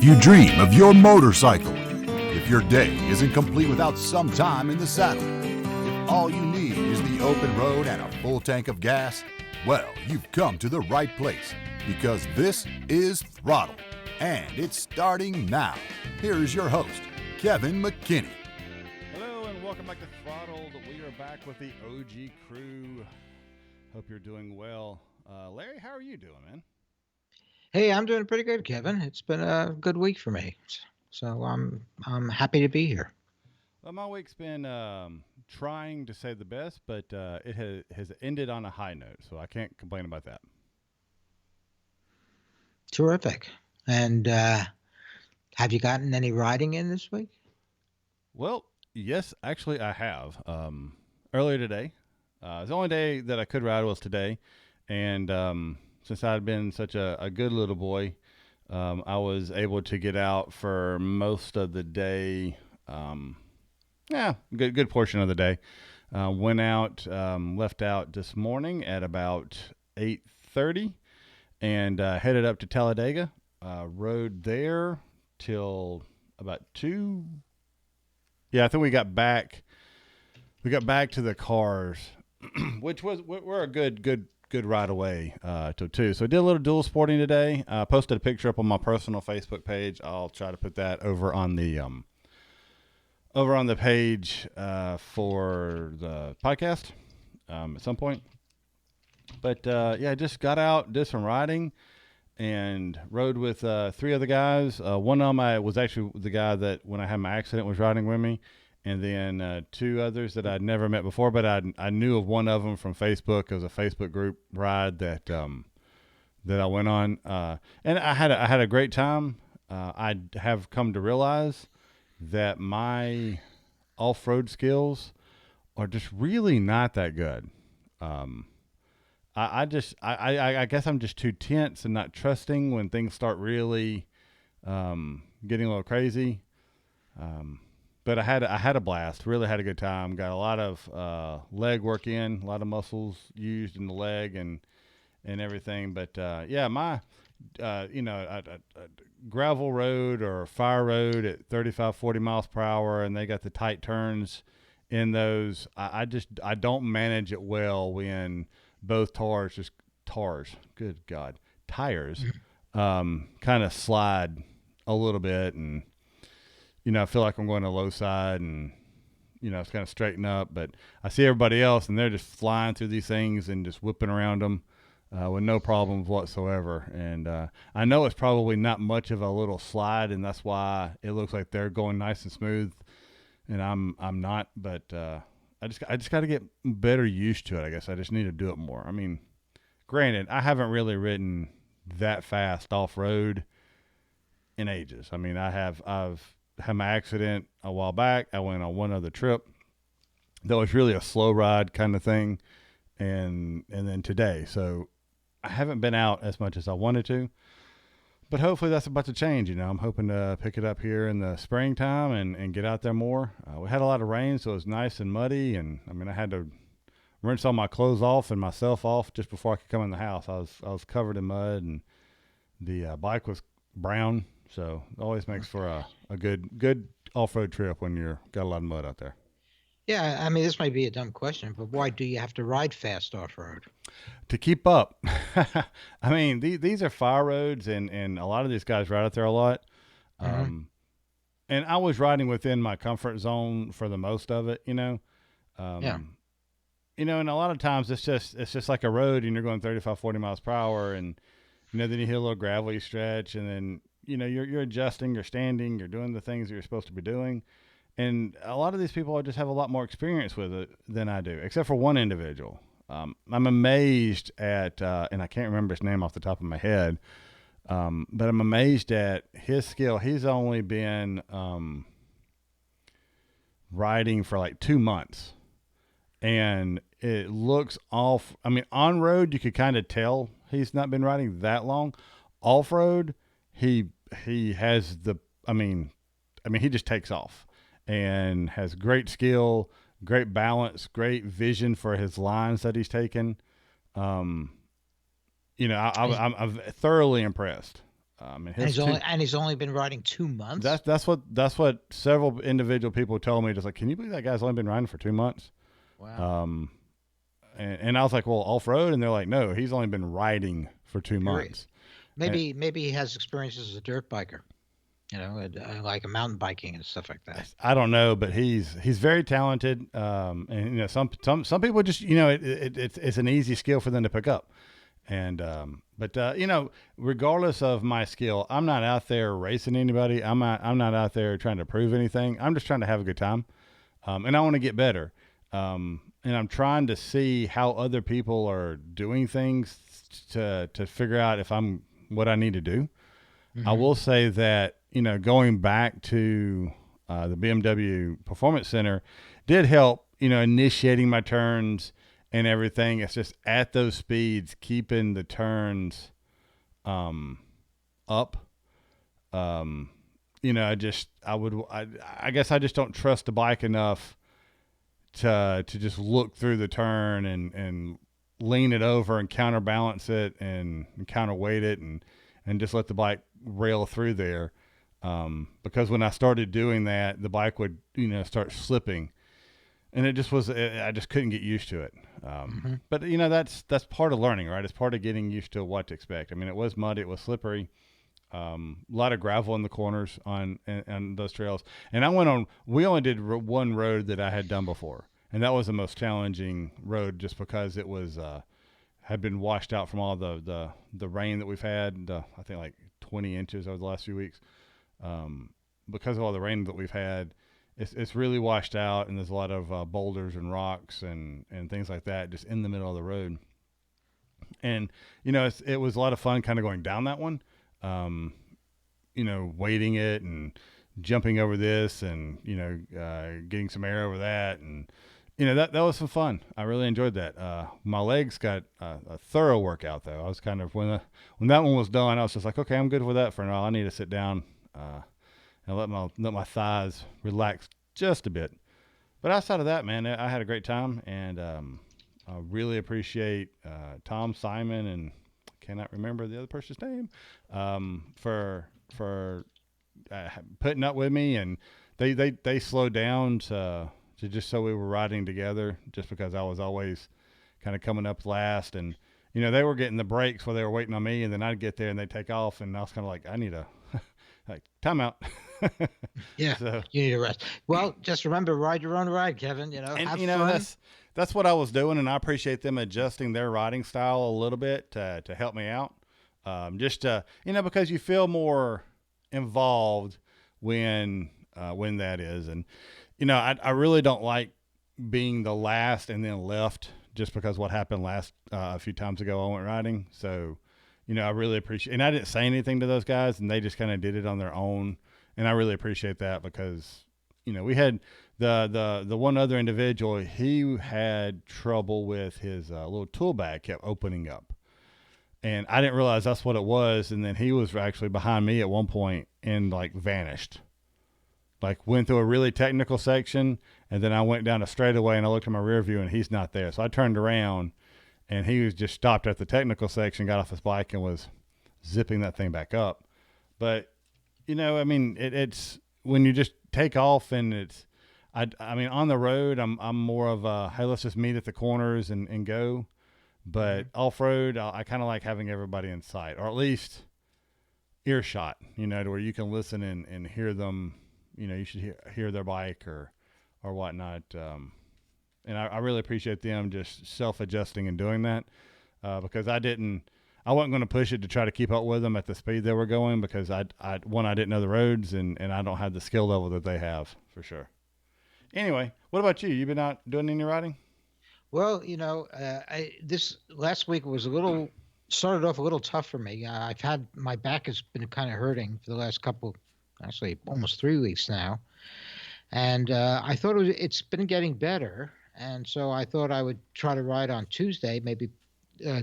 you dream of your motorcycle. If your day isn't complete without some time in the saddle. If all you need is the open road and a full tank of gas, well, you've come to the right place because this is Throttled, and it's starting now. Here is your host, Kevin McKinney. Hello and welcome back to Throttled. We are back with the OG crew. Hope you're doing well. Larry, how are you doing, man? Hey, I'm doing pretty good, Kevin. It's been a good week for me, so I'm happy to be here. Well, my week's been trying to say the best, but it has ended on a high note, so I can't complain about that. Terrific. And have you gotten any riding in this week? Well, yes, actually I have. Earlier today, the only day that I could ride was today, and since I'd been such a good little boy, I was able to get out for most of the day. Good portion of the day. Went out, left out this morning at about 8:30, and headed up to Talladega. Rode there till about 2. Yeah, I think we got back. We got back to the cars, which we're a good ride away till 2. So I did a little dual sporting today. Posted a picture up on my personal Facebook page. I'll try to put that over on the page for the podcast at some point. But I just got out, did some riding, and rode with 3 other guys. One of them was actually the guy that when I had my accident was riding with me. And then 2 others that I'd never met before, but I knew of one of them from Facebook. It was a Facebook group ride that I went on, and I had a great time. I have come to realize that my off-road skills are just really not that good. I guess I'm just too tense and not trusting when things start really getting a little crazy. But I had a blast. Really had a good time. Got a lot of leg work in, a lot of muscles used in the leg and everything. But my a gravel road or fire road at 35, 40 miles per hour, and they got the tight turns in those. I don't manage it well when both tires, good God, tires, kind of slide a little bit and. I feel like I'm going to low side and, it's kind of straighten up. But I see everybody else, and they're just flying through these things and just whipping around them with no problems whatsoever. And I know it's probably not much of a little slide, and that's why it looks like they're going nice and smooth, and I'm not. But I just got to get better used to it, I guess. I just need to do it more. I mean, granted, I haven't really ridden that fast off-road in ages. I mean, I've had my accident a while back. I went on one other trip that was really a slow ride kind of thing, and then today. So I haven't been out as much as I wanted to, but hopefully that's about to change. I'm hoping to pick it up here in the springtime and get out there more. We had a lot of rain, so it was nice and muddy, and I mean I had to rinse all my clothes off and myself off just before I could come in the house. I was covered in mud, and the bike was brown. So it always makes for a good off-road trip when you're got a lot of mud out there. Yeah, I mean, this might be a dumb question, but why do you have to ride fast off-road? To keep up. I mean, these are fire roads, and a lot of these guys ride out there a lot. Mm-hmm. And I was riding within my comfort zone for the most of it, Yeah. And a lot of times it's just like a road, and you're going 35, 40 miles per hour, and then you hit a little gravelly stretch, and then you're adjusting, you're standing, you're doing the things that you're supposed to be doing. And a lot of these people just have a lot more experience with it than I do, except for one individual. I'm amazed at, and I can't remember his name off the top of my head, but I'm amazed at his skill. He's only been riding for like 2 months, and it looks off. I mean, on road, you could kind of tell he's not been riding that long. Off road, he has he just takes off and has great skill, great balance, great vision for his lines that he's taken. I'm thoroughly impressed And And his two. he's only been riding 2 months. That's what several individual people told me. Just like, can you believe that guy's only been riding for 2 months? Wow. And I was like, well, off road, and they're like, no, he's only been riding for 2 months. And Maybe he has experience as a dirt biker. Like a mountain biking and stuff like that. I don't know, but he's very talented. And some people just it's an easy skill for them to pick up. And but regardless of my skill, I'm not out there racing anybody. I'm not out there trying to prove anything. I'm just trying to have a good time, and I want to get better. And I'm trying to see how other people are doing things to figure out if I'm what I need to do. I will say that going back to the BMW Performance Center did help. Initiating my turns and everything. It's just at those speeds, keeping the turns up. I guess I just don't trust the bike enough to just look through the turn and lean it over and counterbalance it and counterweight it and just let the bike rail through there. Because when I started doing that, the bike would, start slipping. And it just was, I just couldn't get used to it. But that's part of learning, right? It's part of getting used to what to expect. I mean, it was muddy, it was slippery, a lot of gravel in the corners on those trails. And we only did one road that I had done before. And that was the most challenging road just because it was, had been washed out from all the rain that we've had. I think like 20 inches over the last few weeks. Because of all the rain that we've had, it's really washed out, and there's a lot of boulders and rocks and things like that just in the middle of the road. And it was a lot of fun kind of going down that one, wading it and jumping over this and getting some air over that, and that was some fun. I really enjoyed that. My legs got a thorough workout though. I was kind of when that one was done, I was just like, okay, I'm good with that for now. I need to sit down. And let my thighs relax just a bit. But outside of that, man, I had a great time, and I really appreciate Tom, Simon, and I cannot remember the other person's name for putting up with me, and they slowed down to just so we were riding together, just because I was always kind of coming up last, and they were getting the breaks while they were waiting on me, and then I'd get there and they'd take off, and I was kind of like, I need a like time out. Yeah, so, you need a rest. Well, just remember, ride your own ride, Kevin. And have fun. That's what I was doing, and I appreciate them adjusting their riding style a little bit to help me out. Just because you feel more involved when that is, and I really don't like being the last and then left just because what happened last a few times ago I went riding. So. I really appreciate, and I didn't say anything to those guys, and they just kind of did it on their own, and I really appreciate that because, we had the one other individual, he had trouble with his little tool bag kept opening up, and I didn't realize that's what it was, and then he was actually behind me at one point and like vanished, like went through a really technical section, and then I went down a straightaway and I looked at my rear view and he's not there, so I turned around. And he was just stopped at the technical section, got off his bike, and was zipping that thing back up. But, it's when you just take off, and on the road, I'm more of a, hey, let's just meet at the corners and go. But off road, I kind of like having everybody in sight, or at least earshot, to where you can listen and hear them. You should hear their bike or whatnot. And I really appreciate them just self-adjusting and doing that because I wasn't going to push it to try to keep up with them at the speed they were going because I didn't know the roads and I don't have the skill level that they have for sure. Anyway, what about you? You been out doing any riding? Well, this last week was started off a little tough for me. My back has been kind of hurting for the last actually almost 3 weeks now. And I thought it's been getting better. And so I thought I would try to ride on Tuesday, maybe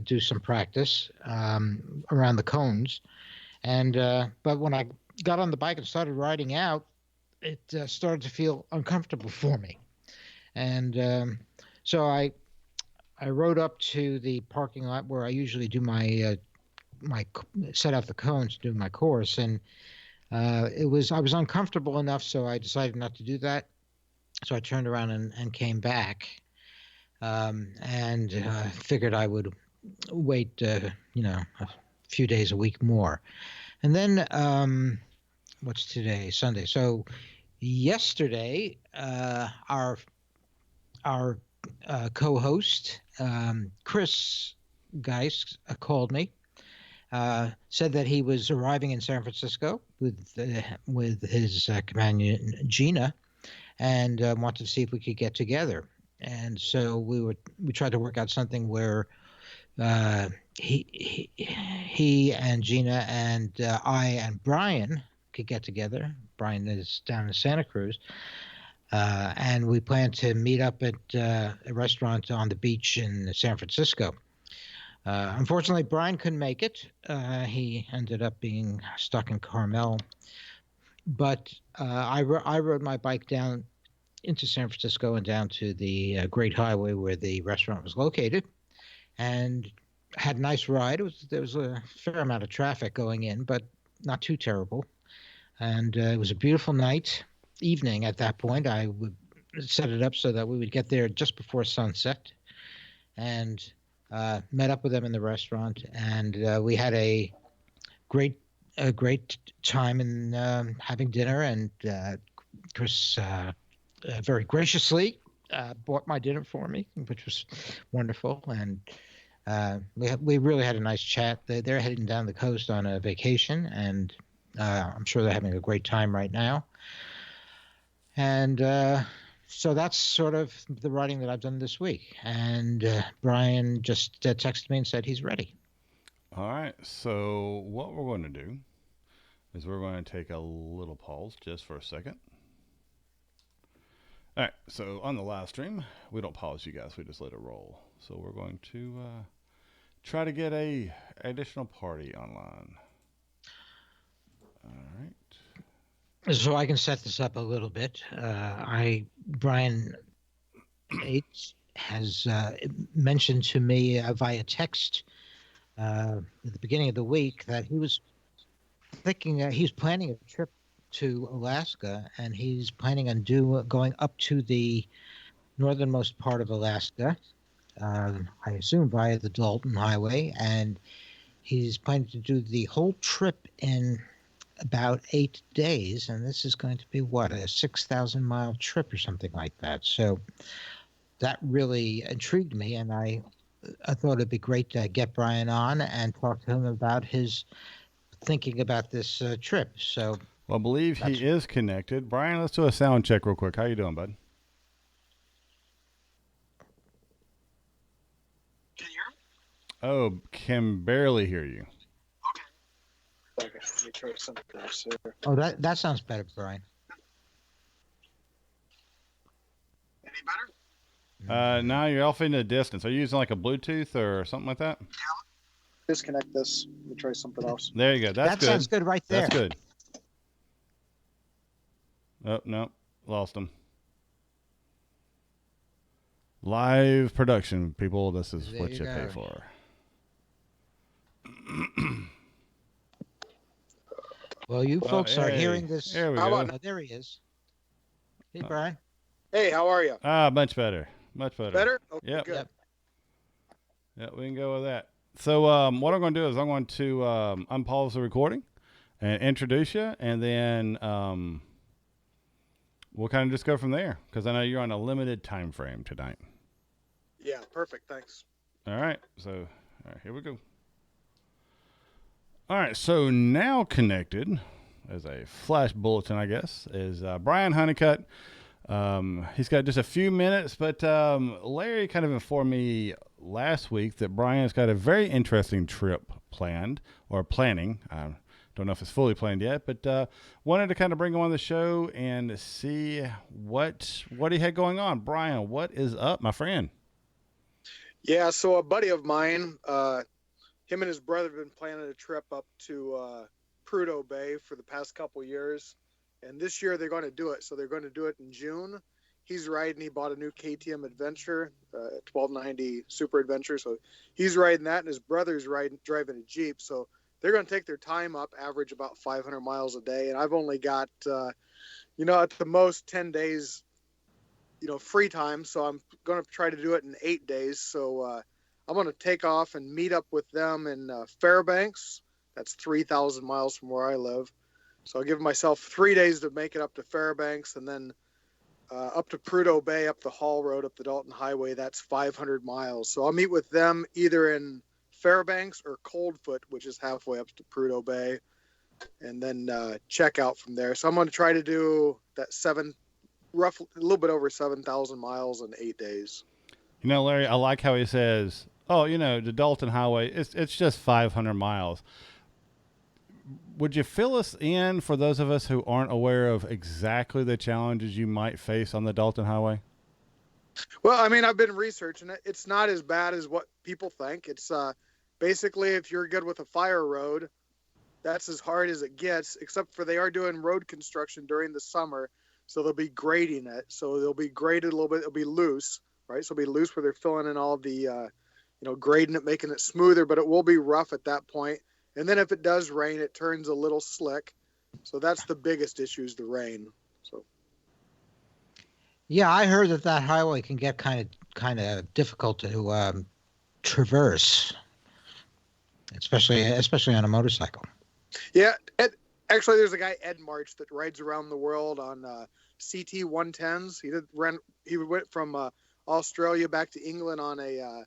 do some practice around the cones. And but when I got on the bike and started riding out, it started to feel uncomfortable for me. And so I rode up to the parking lot where I usually do my set out the cones to do my course, and I was uncomfortable enough, so I decided not to do that. So I turned around and came back, and figured I would wait, a few days, a week more, and then what's today? Sunday. So yesterday, our co-host, Chris Geist, called me, said that he was arriving in San Francisco with his companion Gina, and wanted to see if we could get together. And so we tried to work out something where he and Gina and I and Brian could get together. Brian is down in Santa Cruz. And we plan to meet up at a restaurant on the beach in San Francisco. Unfortunately, Brian couldn't make it. He ended up being stuck in Carmel. But I rode my bike down into San Francisco and down to the Great Highway where the restaurant was located, and had a nice ride. There was a fair amount of traffic going in, but not too terrible. And it was a beautiful evening at that point. I would set it up so that we would get there just before sunset, and met up with them in the restaurant, and we had a great time in having dinner. And Chris very graciously bought my dinner for me, which was wonderful. And we really had a nice chat. They're heading down the coast on a vacation, and I'm sure they're having a great time right now. And so that's sort of the writing that I've done this week. And Brian just texted me and said he's ready. All right. So what we're going to do is we're going to take a little pause just for a second. All right. So on the live stream, we don't pause, you guys. We just let it roll. So we're going to try to get a additional party online. All right. So I can set this up a little bit. Brian H has mentioned to me via text at the beginning of the week that he was thinking he's planning a trip to Alaska, and he's planning on going up to the northernmost part of Alaska, I assume via the Dalton Highway, and he's planning to do the whole trip in about 8 days, and this is going to be a 6,000-mile trip or something like that. So that really intrigued me, and I thought it'd be great to get Brian on and talk to him about his thinking about this trip. So, well, I believe he is connected. Brian, let's do a sound check real quick. How you doing, bud? Can you hear me? Oh, can barely hear you. Okay, let me try something else here. Oh, that sounds better, Brian. Any better? Now you're off into the distance. Are you using like a Bluetooth or something like that? Yeah. Disconnect this. Let me try something else. There you go. That's that good. Sounds good right there. That's good. Oh, no. Lost him. Live production, people. This is what you pay for. Well, you folks are hearing this. There we go. There he is. Hey, Brian. Hey, how are you? Much better. Much better. Better? Okay, yep. good. Yeah, we can go with that. So what I'm going to do is I'm going to unpause the recording and introduce you, and then we'll kind of just go from there, because I know you're on a limited time frame tonight. Yeah, perfect. Thanks. All right. So, all right, here we go. All right. So now connected as a flash bulletin, I guess, is Brian Honeycutt. He's got just a few minutes, but Larry kind of informed me last week that Brian's got a very interesting trip planned or planning. I don't know if it's fully planned yet, but wanted to kind of bring him on the show and see what he had going on. Brian, what is up, my friend? Yeah, so a buddy of mine, him and his brother have been planning a trip up to Prudhoe Bay for the past couple years. And this year they're going to do it. So they're going to do it in June. he's riding. He bought a new KTM Adventure, 1290 Super Adventure. So he's riding that, and his brother's driving a Jeep. So they're going to take their time up, average about 500 miles a day. And I've only got, at the most 10 days, free time. So I'm going to try to do it in 8 days. So I'm going to take off and meet up with them in Fairbanks. That's 3,000 miles from where I live. So I'll give myself 3 days to make it up to Fairbanks, and then up to Prudhoe Bay, up the Hall Road, up the Dalton Highway. That's 500 miles. So I'll meet with them either in Fairbanks or Coldfoot, which is halfway up to Prudhoe Bay, and then check out from there. So I'm going to try to do that roughly a little bit over 7,000 miles in 8 days. Larry, I like how he says, the Dalton Highway, it's just 500 miles. Would you fill us in for those of us who aren't aware of exactly the challenges you might face on the Dalton Highway? Well, I mean, I've been researching it. It's not as bad as what people think. It's basically, if you're good with a fire road, that's as hard as it gets, except for they are doing road construction during the summer. So they'll be grading it. So they'll be graded a little bit. It'll be loose, right? So it'll be loose where they're filling in all the, grading it, making it smoother, but it will be rough at that point. And then if it does rain, it turns a little slick. So that's the biggest issue, is the rain. So. Yeah, I heard that highway can get kind of difficult to traverse, especially on a motorcycle. Yeah, actually, there's a guy, Ed March, that rides around the world on CT 110s. He went from Australia back to England on a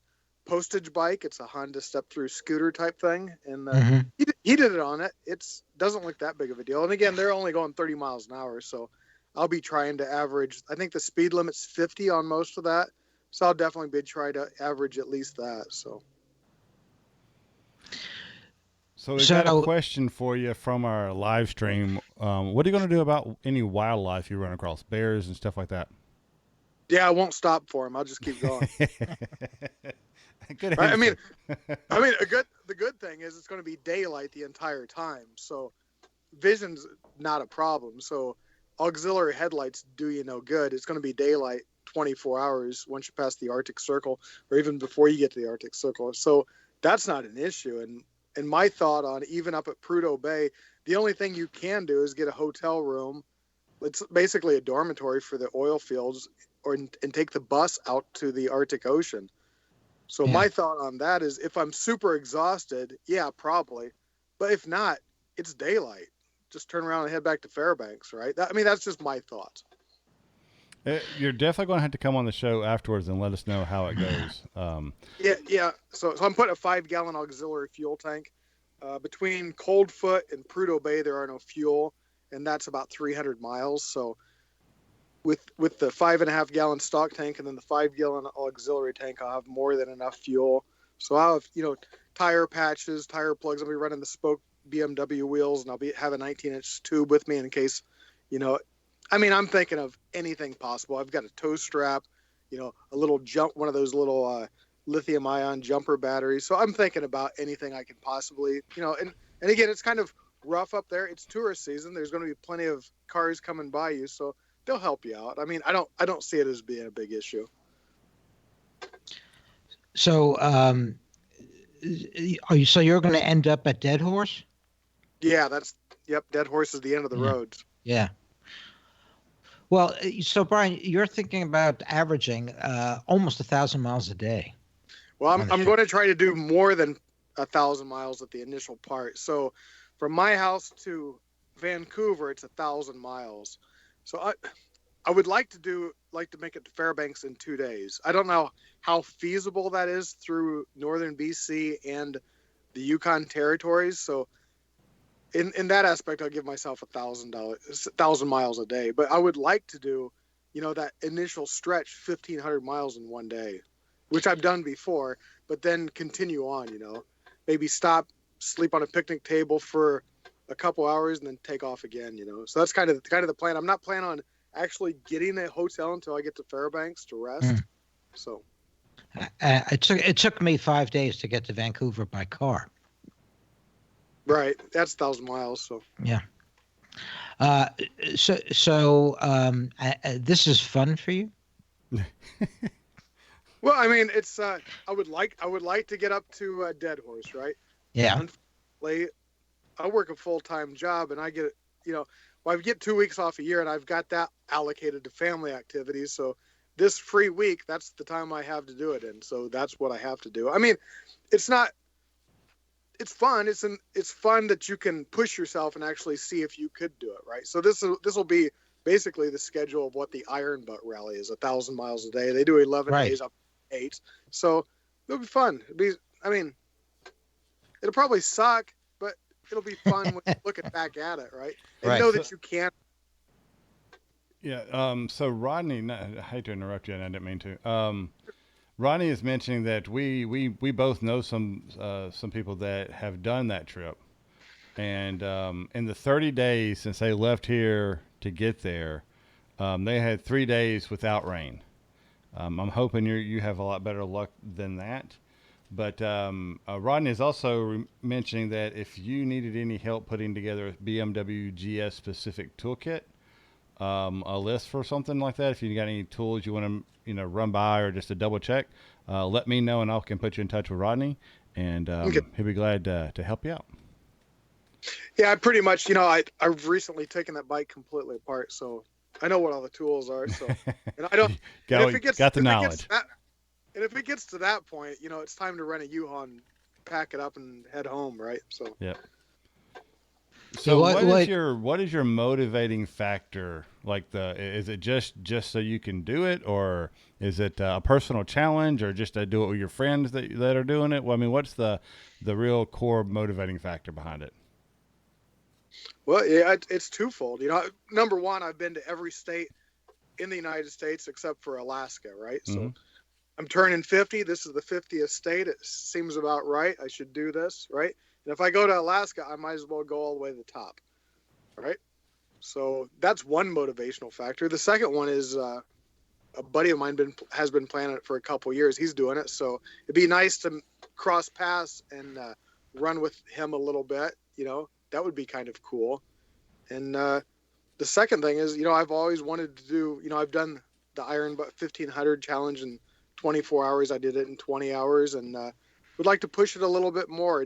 postage bike. It's a Honda step-through scooter type thing, and he did it on it. It doesn't look that big of a deal. And again, they're only going 30 miles an hour, so I'll be trying to average. I think the speed limit's 50 on most of that, so I'll definitely be trying to average at least that. So we've got a question for you from our live stream. What are you going to do about any wildlife you run across, bears and stuff like that? Yeah, I won't stop for them. I'll just keep going. Good right? I mean, the good thing is it's going to be daylight the entire time, so vision's not a problem. So auxiliary headlights do you no good. It's going to be daylight 24 hours once you pass the Arctic Circle, or even before you get to the Arctic Circle. So that's not an issue. And my thought on, even up at Prudhoe Bay, the only thing you can do is get a hotel room. It's basically a dormitory for the oil fields, and take the bus out to the Arctic Ocean. So my thought on that is, if I'm super exhausted, yeah, probably. But if not, it's daylight. Just turn around and head back to Fairbanks, right? That's just my thoughts. You're definitely going to have to come on the show afterwards and let us know how it goes. Yeah. So I'm putting a 5-gallon auxiliary fuel tank. Between Coldfoot and Prudhoe Bay, there are no fuel, and that's about 300 miles. So with the 5.5-gallon stock tank and then the 5-gallon auxiliary tank, I'll have more than enough fuel. So I'll have, tire patches, tire plugs. I'll be running the spoke BMW wheels, and I'll have a 19-inch tube with me in case, I'm thinking of anything possible. I've got a tow strap, a little one of those little lithium-ion jumper batteries. So I'm thinking about anything I can possibly, and again, it's kind of rough up there. It's tourist season. There's going to be plenty of cars coming by you, so they'll help you out. I don't see it as being a big issue. So, you're going to end up at Dead Horse? Yeah, Dead Horse is the end of the road. Yeah. Well, so Brian, you're thinking about averaging almost 1,000 miles a day. Well, I'm going to try to do more than 1,000 miles at the initial part. So from my house to Vancouver, it's 1,000 miles. So I would like to make it to Fairbanks in 2 days. I don't know how feasible that is through northern BC and the Yukon territories. So in that aspect, I'll give myself 1,000 miles a day. But I would like to do, that initial stretch, 1,500 miles in 1 day, which I've done before, but then continue on, maybe stop, sleep on a picnic table for a couple hours and then take off again, So that's kind of the plan. I'm not planning on actually getting a hotel until I get to Fairbanks to rest. So it took me 5 days to get to Vancouver by car. Right. That's 1,000 miles. So yeah. Uh, this is fun for you. Well, I mean, it's I would like to get up to Dead Horse, right? Yeah. Unfortunately, I work a full time job, and I get you know, well, I get 2 weeks off a year, and I've got that allocated to family activities. So this free week, that's the time I have to do it in. So that's what I have to do. I mean, it's not. It's fun. It's fun that you can push yourself and actually see if you could do it, right? So this will be basically the schedule of what the Iron Butt Rally is: 1,000 miles a day. They do 11 Right. days up to 8. So it'll be fun. I mean, it'll probably suck, but it'll be fun when you're looking back at it, right? And Right. know So, that you can. yeah. So Rodney, I hate to interrupt you, and I didn't mean to. Rodney is mentioning that we both know some people that have done that trip, and in the 30 days since they left here to get there, they had 3 days without rain. I'm hoping you have a lot better luck than that. But Rodney is also mentioning that if you needed any help putting together a BMW GS specific toolkit, a list for something like that, if you got any tools you want to run by or just to double check, let me know and I can put you in touch with Rodney, and Okay. he'll be glad to help you out. Yeah, I pretty much, I've recently taken that bike completely apart, so I know what all the tools are. So, and I don't, and if it gets, got the if it gets knowledge. to that, and if it gets to that point, it's time to rent a U-Haul and pack it up and head home, right? So, Yep. Yeah, So what is your motivating factor? Like is it just so you can do it, or is it a personal challenge, or just to do it with your friends that are doing it? Well, I mean, what's the real core motivating factor behind it? well, yeah, it's twofold. Number one, I've been to every state in the United States except for Alaska, right? Mm-hmm. So I'm turning 50. This is the 50th state. It seems about right. I should do this, right? And if I go to Alaska, I might as well go all the way to the top, right? So that's one motivational factor. The second one is a buddy of mine has been planning it for a couple years. He's doing it, so it'd be nice to cross paths and run with him a little bit. That would be kind of cool. And the second thing is, I've always wanted to do. I've done the Iron 1500 challenge in 24 hours. I did it in 20 hours, and would like to push it a little bit more.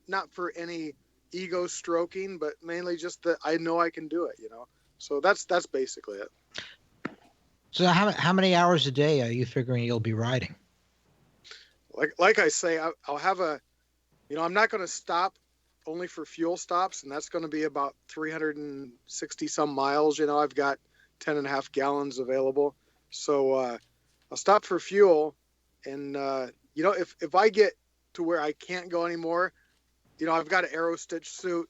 Not for any ego stroking, but mainly just that I know I can do it. So that's basically it. So how many hours a day are you figuring you'll be riding? Like I say, I'll have I'm not going to stop only for fuel stops, and that's going to be about 360 some miles. I've got 10 and a half gallons available. So I'll stop for fuel. And, if I get to where I can't go anymore, I've got an Aero Stitch suit,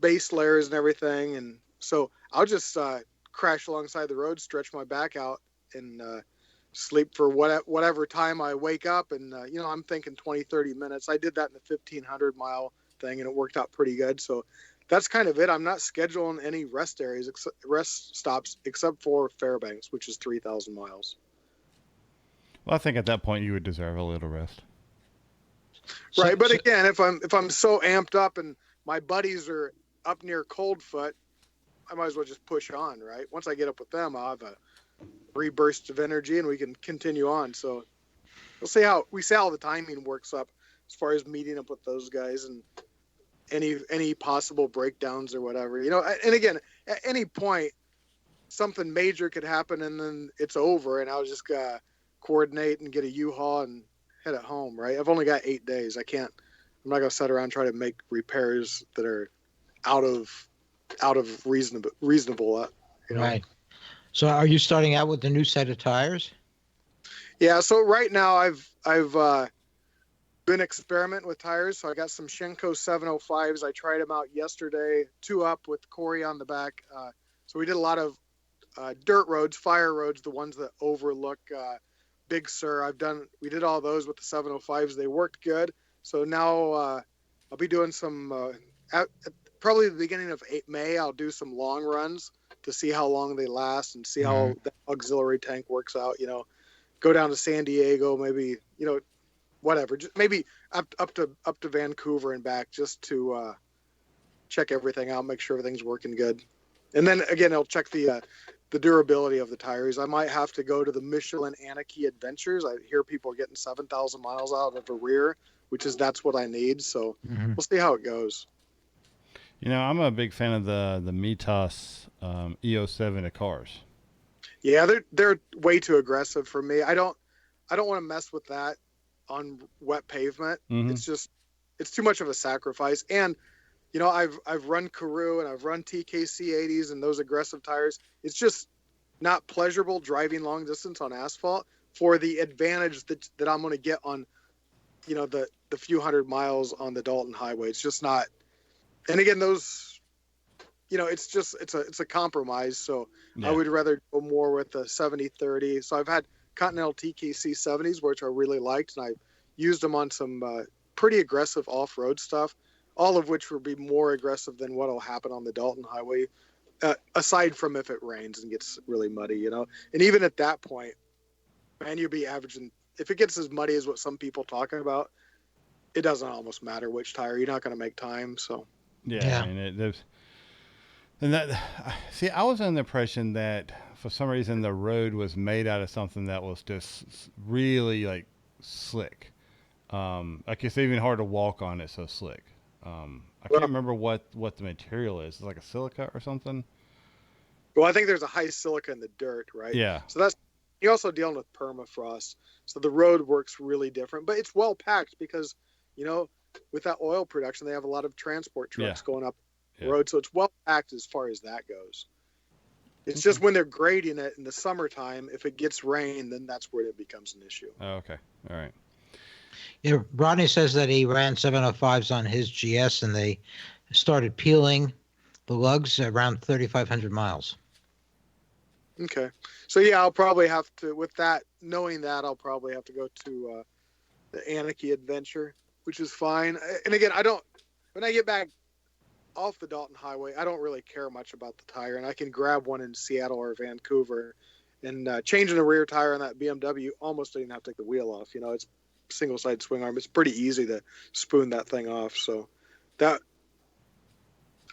base layers and everything. And so I'll just crash alongside the road, stretch my back out, and sleep for whatever time I wake up. And, I'm thinking 20, 30 minutes. I did that in the 1,500-mile thing, and it worked out pretty good. So that's kind of it. I'm not scheduling any rest stops except for Fairbanks, which is 3,000 miles. Well, I think at that point you would deserve a little rest. Right, but again, if I'm so amped up and my buddies are up near Coldfoot, I might as well just push on, right? Once I get up with them, I'll have a reburst of energy and we can continue on. So we'll see how the timing works up as far as meeting up with those guys and any possible breakdowns or whatever. And again, at any point something major could happen and then it's over, and I'll just coordinate and get a U-Haul and head at home, right? I've only got 8 days. I'm not gonna sit around and try to make repairs that are out of reasonable. Right. So are you starting out with the new set of tires? Yeah. So right now I've been experimenting with tires. So I got some Shenko 705s. I tried them out yesterday, 2-up with Corey on the back. So we did a lot of dirt roads, fire roads, the ones that overlook Big Sur. We did all those with the 705s. They worked good. So now I'll be doing some, probably the beginning of May, I'll do some long runs to see how long they last and see how the auxiliary tank works out. Go down to San Diego, maybe, whatever, just maybe up to Vancouver and back, just to check everything out, make sure everything's working good. And then again, I'll check the durability of the tires. I might have to go to the Michelin Anarchy Adventures. I hear people are getting 7,000 miles out of a rear, that's what I need. So we'll see how it goes. You know, I'm a big fan of the Mitas EO7 cars. Yeah, they're way too aggressive for me. I don't want to mess with that on wet pavement. Mm-hmm. It's too much of a sacrifice. And you know, I've run Karoo and I've run TKC 80s and those aggressive tires. It's just not pleasurable driving long distance on asphalt for the advantage that I'm going to get on, you know, the few hundred miles on the Dalton Highway. It's just not. And again, those, you know, it's a compromise. So yeah. I would rather go more with the 70/30. So I've had Continental TKC 70s, which I really liked, and I used them on some pretty aggressive off-road stuff, all of which will be more aggressive than what will happen on the Dalton Highway, aside from if it rains and gets really muddy, you know. And even at that point, man, you'd be averaging, if it gets as muddy as what some people talking about, it doesn't almost matter which tire. You're not going to make time, so. Yeah. I mean, see, I was under the impression that for some reason the road was made out of something that was just really like slick. Like it's even hard to walk on. It's so slick. I can't remember what the material is. It's like a silica or something. Well, I think there's a high silica in the dirt, right? Yeah. So you're also dealing with permafrost. So the road works really different, but it's well packed because, you know, with that oil production, they have a lot of transport trucks going up the road. So it's well packed as far as that goes. It's just when they're grading it in the summertime, if it gets rain, then that's where it becomes an issue. Oh, okay. All right. Yeah, Rodney says that he ran 705s on his GS and they started peeling the lugs around 3,500 miles. Okay. So, yeah, I'll probably have to, with that, knowing that, I'll probably have to go to the Anarchy Adventure, which is fine. And again, when I get back off the Dalton Highway, I don't really care much about the tire, and I can grab one in Seattle or Vancouver. And changing the rear tire on that BMW, almost didn't have to take the wheel off. You know, it's single side swing arm. It's pretty easy to spoon that thing off. So that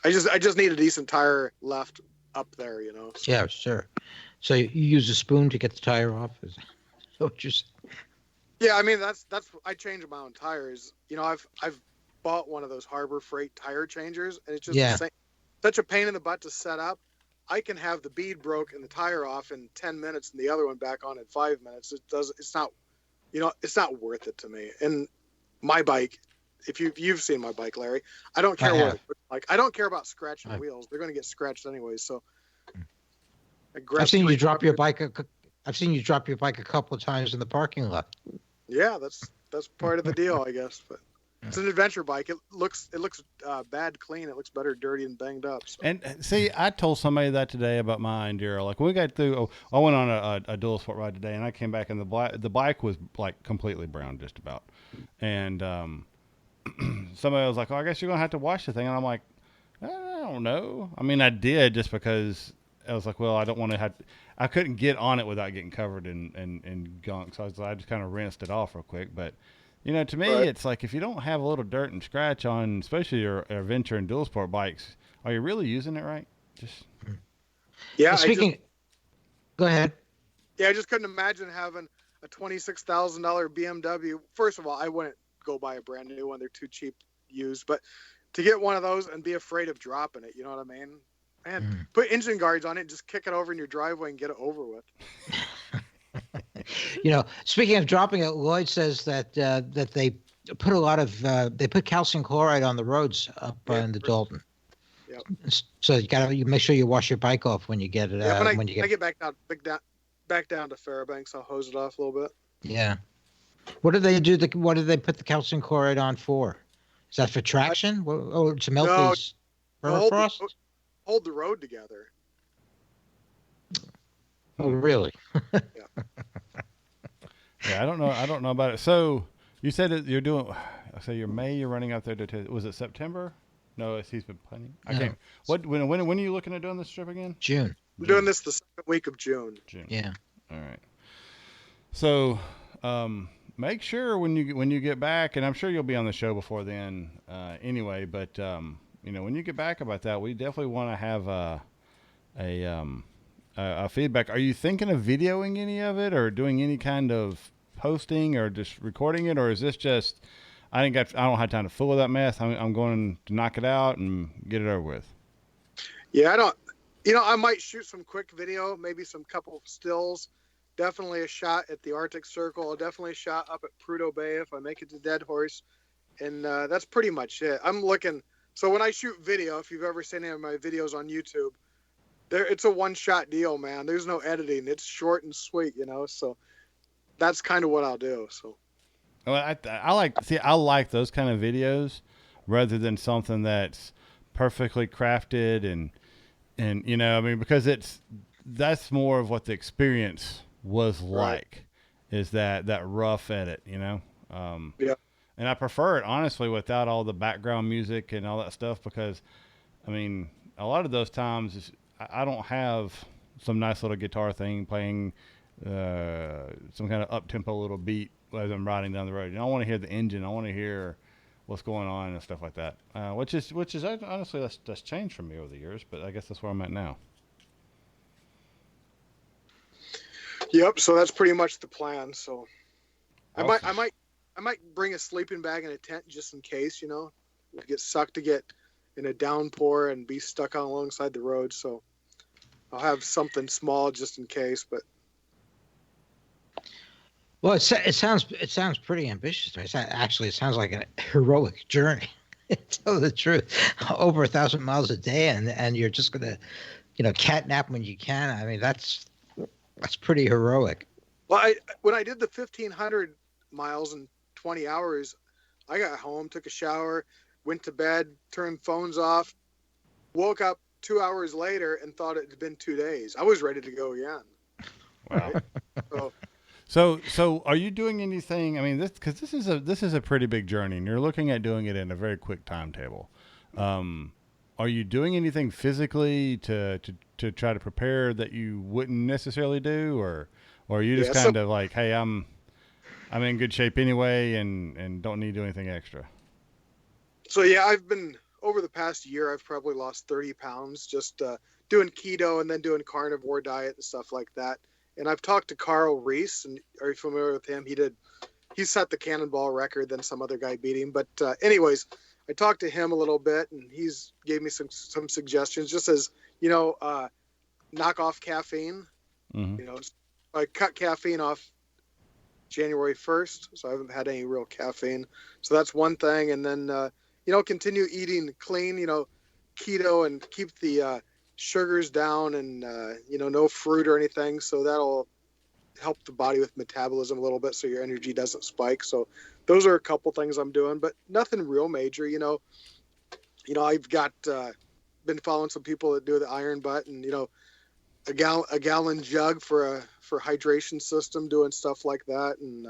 I just need a decent tire left up there, you know. So. Yeah, sure. So you use a spoon to get the tire off? So just. Yeah, I mean that's I change my own tires. You know, I've bought one of those Harbor Freight tire changers, and it's just such a pain in the butt to set up. I can have the bead broke and the tire off in 10 minutes and the other one back on in 5 minutes. It's not, you know, it's not worth it to me. And my bike, if you've seen my bike, Larry, I don't care what it looks like. I don't care about scratching wheels. They're going to get scratched anyway. So I've seen you drop your bike. I've seen you drop your bike a couple of times in the parking lot. Yeah, that's part of the deal, I guess. But it's an adventure bike. It looks bad clean. It looks better dirty and banged up. So. And see, I told somebody that today about my Enduro. Like when we got through, I went on a dual sport ride today, and I came back, and the bike was like completely brown, just about. And somebody was like, "Oh, I guess you're gonna have to wash the thing." And I'm like, "I don't know." I mean, I did just because I was like, "Well, I don't want to have." I couldn't get on it without getting covered in gunk, so I just kind of rinsed it off real quick, but. You know, to me, It's like if you don't have a little dirt and scratch on, especially your adventure and dual sport bikes, are you really using it right? Just yeah. Go ahead. Yeah, I just couldn't imagine having a $26,000 BMW. First of all, I wouldn't go buy a brand new one; they're too cheap used. But to get one of those and be afraid of dropping it, you know what I mean? Man, put engine guards on it, and just kick it over in your driveway and get it over with. You know, speaking of dropping it, Lloyd says that they put a lot of they put calcium chloride on the roads up in the Dalton. Yeah. So you make sure you wash your bike off when you get it. When I get back down to Fairbanks, I'll hose it off a little bit. Yeah. What do they do? What do they put the calcium chloride on for? Is that for traction? Or to melt these permafrost? Hold the road together. Oh, really? Yeah, I don't know about it. So you said that you're doing. So you're running out there to. Was it September? No, he's been planning. I can't. What? When are you looking at doing this trip again? June. We're doing this the second week of June. Yeah. All right. So, make sure when you get back, and I'm sure you'll be on the show before then, anyway. But when you get back about that, we definitely want to have a feedback. Are you thinking of videoing any of it, or doing any kind of posting, or just recording it, or is this just I don't have time to fool with that mess. I'm going to knock it out and get it over with. Yeah, I don't. I might shoot some quick video, maybe some couple of stills. Definitely a shot at the Arctic Circle. Definitely a shot up at Prudhoe Bay if I make it to Dead Horse, and that's pretty much it. I'm looking. So when I shoot video, if you've ever seen any of my videos on YouTube, it's a one-shot deal, man. There's no editing. It's short and sweet, So that's kind of what I'll do. So. Well, I like those kind of videos rather than something that's perfectly crafted and because that's more of what the experience was like, is that rough edit, Yeah. And I prefer it honestly without all the background music and all that stuff, because a lot of those times I don't have some nice little guitar thing playing some kind of up-tempo little beat as I'm riding down the road. I want to hear the engine. I want to hear what's going on and stuff like that. Which is honestly that's changed for me over the years, but I guess that's where I'm at now. Yep. So that's pretty much the plan. So Awesome. I might bring a sleeping bag and a tent just in case. Get sucked to get in a downpour and be stuck on alongside the road. So I'll have something small just in case, but. Well, it sounds pretty ambitious to me. It sounds like a heroic journey. To tell the truth, over 1,000 miles a day, and you're just gonna, catnap when you can. That's pretty heroic. Well, when I did the 1,500 miles in 20 hours, I got home, took a shower, went to bed, turned phones off, woke up 2 hours later, and thought it had been 2 days. I was ready to go again. Wow. Right? So are you doing anything? Because this is a pretty big journey, and you're looking at doing it in a very quick timetable. Are you doing anything physically to try to prepare that you wouldn't necessarily do, or are you just kind of like, hey, I'm in good shape anyway, and don't need to do anything extra? So yeah, I've been over the past year. I've probably lost 30 pounds just doing keto and then doing carnivore diet and stuff like that. And I've talked to Carl Reese, and are you familiar with him? He set the cannonball record, then some other guy beat him. But anyways, I talked to him a little bit, and he's gave me some suggestions, just as, knock off caffeine. Mm-hmm. I cut caffeine off January 1st, so I haven't had any real caffeine. So that's one thing. And then, continue eating clean, keto, and keep the sugars down, and no fruit or anything, so that'll help the body with metabolism a little bit, so your energy doesn't spike. So those are a couple things I'm doing, but nothing real major. I've got been following some people that do the iron butt, and a gallon jug for hydration system, doing stuff like that, and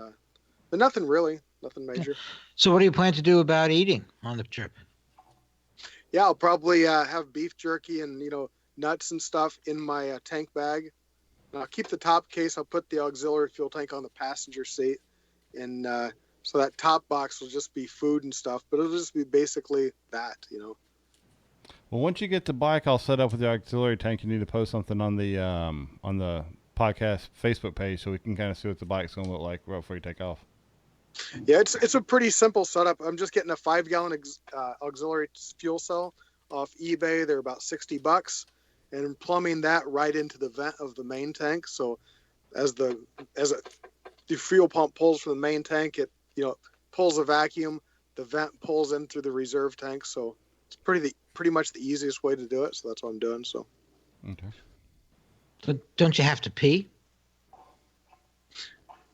but nothing major. So what do you plan to do about eating on the trip? Yeah, I'll probably have beef jerky and, nuts and stuff in my tank bag. And I'll keep the top case. I'll put the auxiliary fuel tank on the passenger seat. And so that top box will just be food and stuff, but it'll just be basically that, Well, once you get the bike all set up with the auxiliary tank, you need to post something on the podcast Facebook page so we can kind of see what the bike's going to look like right before you take off. Yeah, it's a pretty simple setup. I'm just getting a 5-gallon auxiliary fuel cell off eBay. They're about $60, and plumbing that right into the vent of the main tank. So as the fuel pump pulls from the main tank, it pulls a vacuum. The vent pulls in through the reserve tank. So it's pretty much the easiest way to do it. So that's what I'm doing. So. Okay. So don't you have to pee?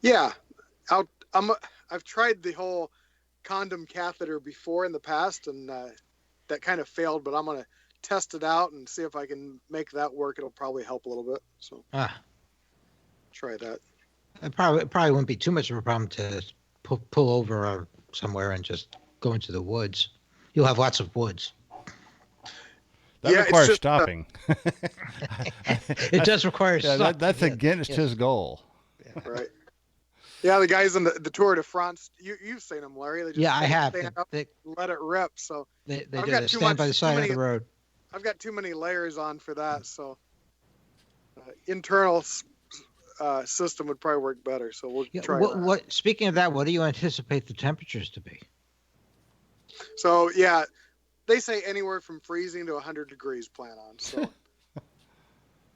Yeah, I've tried the whole condom catheter before in the past, and that kind of failed, but I'm going to test it out and see if I can make that work. It'll probably help a little bit. So try that. It probably wouldn't be too much of a problem to pull over somewhere and just go into the woods. You'll have lots of woods. That requires stopping. It does require stopping. That's against his goal. Yeah, right. Yeah, the guys on the Tour de France, you've seen them, Larry. They just Yeah, I kind of have. stand up, let it rip. So They I've do. got They too stand by the much, too side of many. the road. I've got too many layers on for that. So internal system would probably work better. So we'll Yeah, try that. what? Speaking of that, what do you anticipate the temperatures to be? So yeah, they say anywhere from freezing to 100 degrees. Plan on. So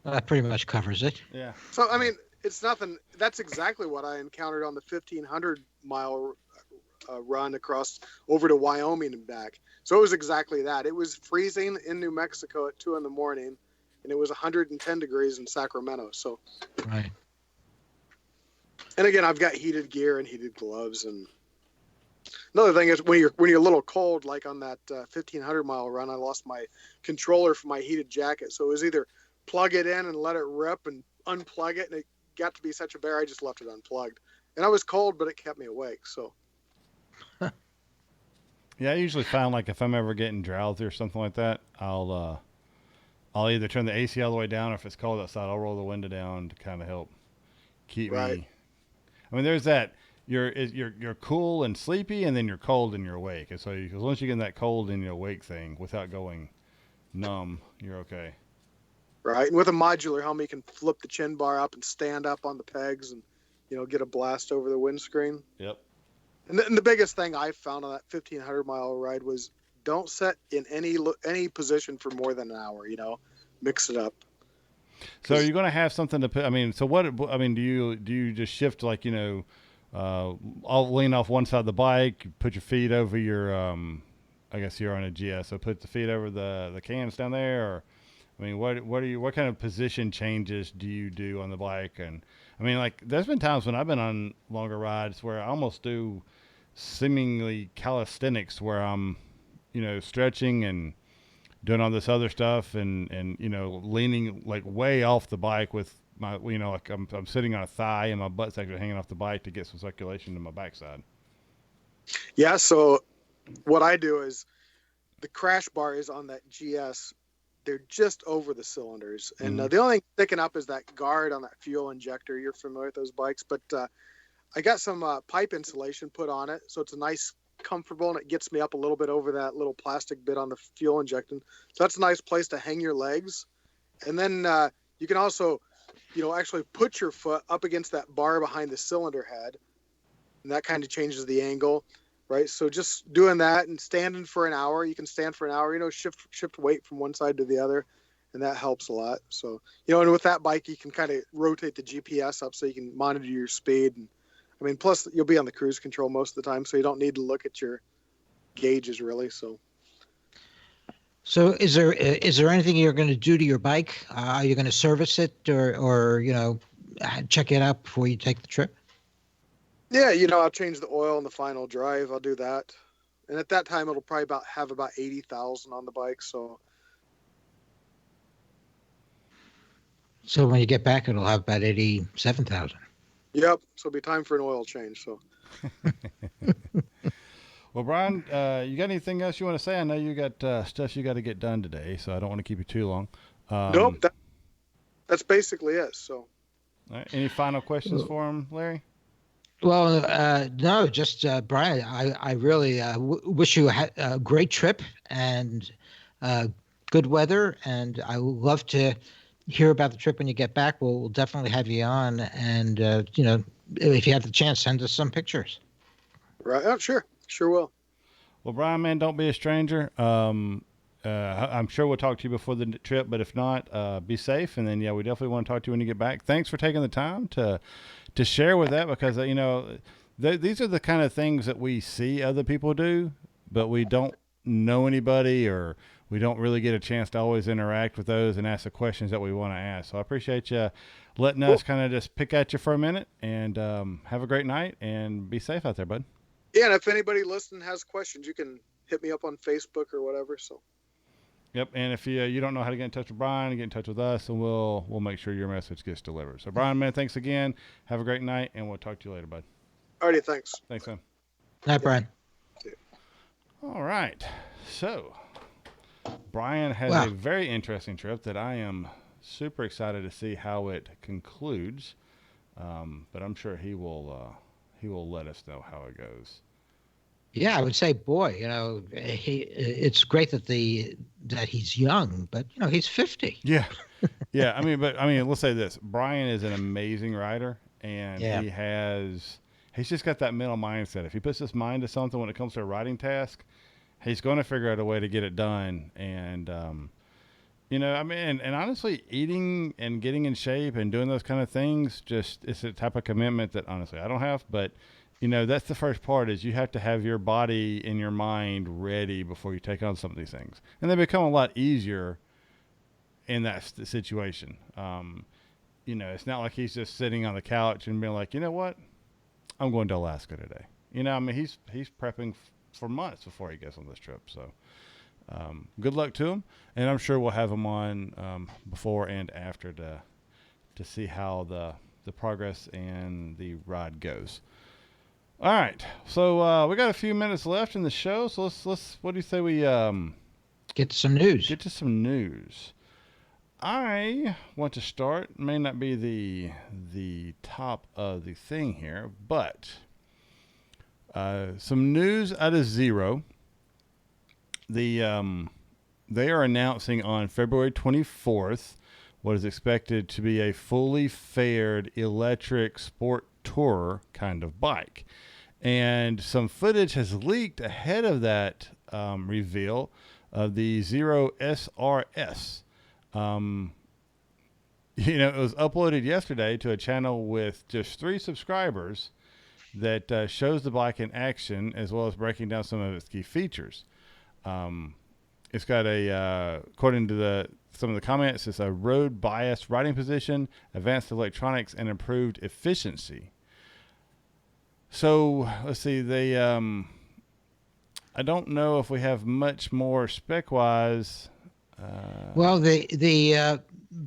That pretty much covers it. Yeah. so I mean, it's nothing. That's exactly what I encountered on the 1,500-mile run across over to Wyoming and back. So it was exactly that. It was freezing in New Mexico at 2 a.m, and it was 110 degrees in Sacramento. So, Right. and again, I've got heated gear and heated gloves. And another thing is when you're a little cold, like on that 1,500-mile run, I lost my controller for my heated jacket. So it was either plug it in and let it rip and unplug it, and it got to be such a bear, I just left it unplugged. And I was cold, but it kept me awake. So. Yeah, I usually find like if I'm ever getting drowsy or something like that, I'll either turn the AC all the way down, or if it's cold outside, I'll roll the window down to kind of help keep Right. me. I mean, there's that you're cool and sleepy, and then you're cold and you're awake. And so as long as you get in that cold and you're awake thing without going numb, you're okay. Right. And with a modular helmet, you can flip the chin bar up and stand up on the pegs and, get a blast over the windscreen. Yep. And the biggest thing I found on that 1,500-mile ride was don't set in any position for more than an hour, mix it up. So are you going to have something to put? I mean, so what? I mean, do you just shift like I'll lean off one side of the bike, put your feet over your I guess you're on a GS, so put the feet over the cams down there, or I mean, what kind of position changes do you do on the bike? And I mean, like there's been times when I've been on longer rides where I almost do seemingly calisthenics where I'm stretching and doing all this other stuff and leaning like way off the bike with my like I'm sitting on a thigh and my butt's actually hanging off the bike to get some circulation to my backside. Yeah. So what I do is the crash bar is on that GS. They're just over the cylinders. And the only thing sticking up is that guard on that fuel injector. You're familiar with those bikes, but I got some pipe insulation put on it. So it's a nice, comfortable, and it gets me up a little bit over that little plastic bit on the fuel injectant. So that's a nice place to hang your legs. And then you can also, actually put your foot up against that bar behind the cylinder head. And that kind of changes the angle. Right. So just doing that and standing for an hour, you can stand for an hour, shift weight from one side to the other. And that helps a lot. So, and with that bike, you can kind of rotate the GPS up so you can monitor your speed. And I mean, plus you'll be on the cruise control most of the time. So you don't need to look at your gauges really. So is there anything you're going to do to your bike? Are you going to service it or check it out before you take the trip? Yeah, I'll change the oil in the final drive. I'll do that. And at that time, it'll probably have about 80,000 on the bike. So when you get back, it'll have about 87,000. Yep. So it'll be time for an oil change. So. Well, Brian, you got anything else you want to say? I know you got stuff you got to get done today, so I don't want to keep you too long. Nope. That's basically it. So. All right, any final questions for him, Larry? Well, no, just Brian, I really wish you a great trip and good weather. And I would love to hear about the trip when you get back. We'll definitely have you on. And, if you have the chance, send us some pictures. Right. Oh, sure. Sure will. Well, Brian, man, don't be a stranger. I'm sure we'll talk to you before the trip, but if not, be safe. And then, yeah, we definitely want to talk to you when you get back. Thanks for taking the time to share with that because, these are the kind of things that we see other people do, but we don't know anybody or we don't really get a chance to always interact with those and ask the questions that we want to ask. So I appreciate you letting us kind of just pick at you for a minute and have a great night and be safe out there, bud. Yeah, and if anybody listening has questions, you can hit me up on Facebook or whatever. So. Yep, and if you don't know how to get in touch with Brian, get in touch with us, and we'll make sure your message gets delivered. So, Brian, man, thanks again. Have a great night, and we'll talk to you later, bud. Alrighty, thanks. Thanks, man. Hi, Brian. All right. So, Brian has a very interesting trip that I am super excited to see how it concludes. But I'm sure he will will let us know how it goes. Yeah, I would say, boy, it's great that he's young, but he's 50. Yeah. Yeah, let's say this. Brian is an amazing rider, and Yeah. he's just got that mental mindset. If he puts his mind to something when it comes to a riding task, he's going to figure out a way to get it done. And, and honestly, eating and getting in shape and doing those kind of things, it's a type of commitment that honestly I don't have. But, that's the first part is you have to have your body and your mind ready before you take on some of these things. And they become a lot easier in that situation. It's not like he's just sitting on the couch and being like, you know what, I'm going to Alaska today. He's prepping for months before he gets on this trip. So good luck to him, and I'm sure we'll have him on before and after to see how the progress and the ride goes. All right, so we got a few minutes left in the show, so let's what do you say we get to some news? Get to some news. I want to start. May not be the top of the thing here, but some news out of Zero. They are announcing on February 24th what is expected to be a fully fared electric sport tourer kind of bike, and some footage has leaked ahead of that reveal of the Zero SRS. It was uploaded yesterday to a channel with just 3 subscribers that shows the bike in action as well as breaking down some of its key features. It's got according to some of the comments, it's a road bias riding position, advanced electronics, and improved efficiency. So let's see, I don't know if we have much more spec wise. Well,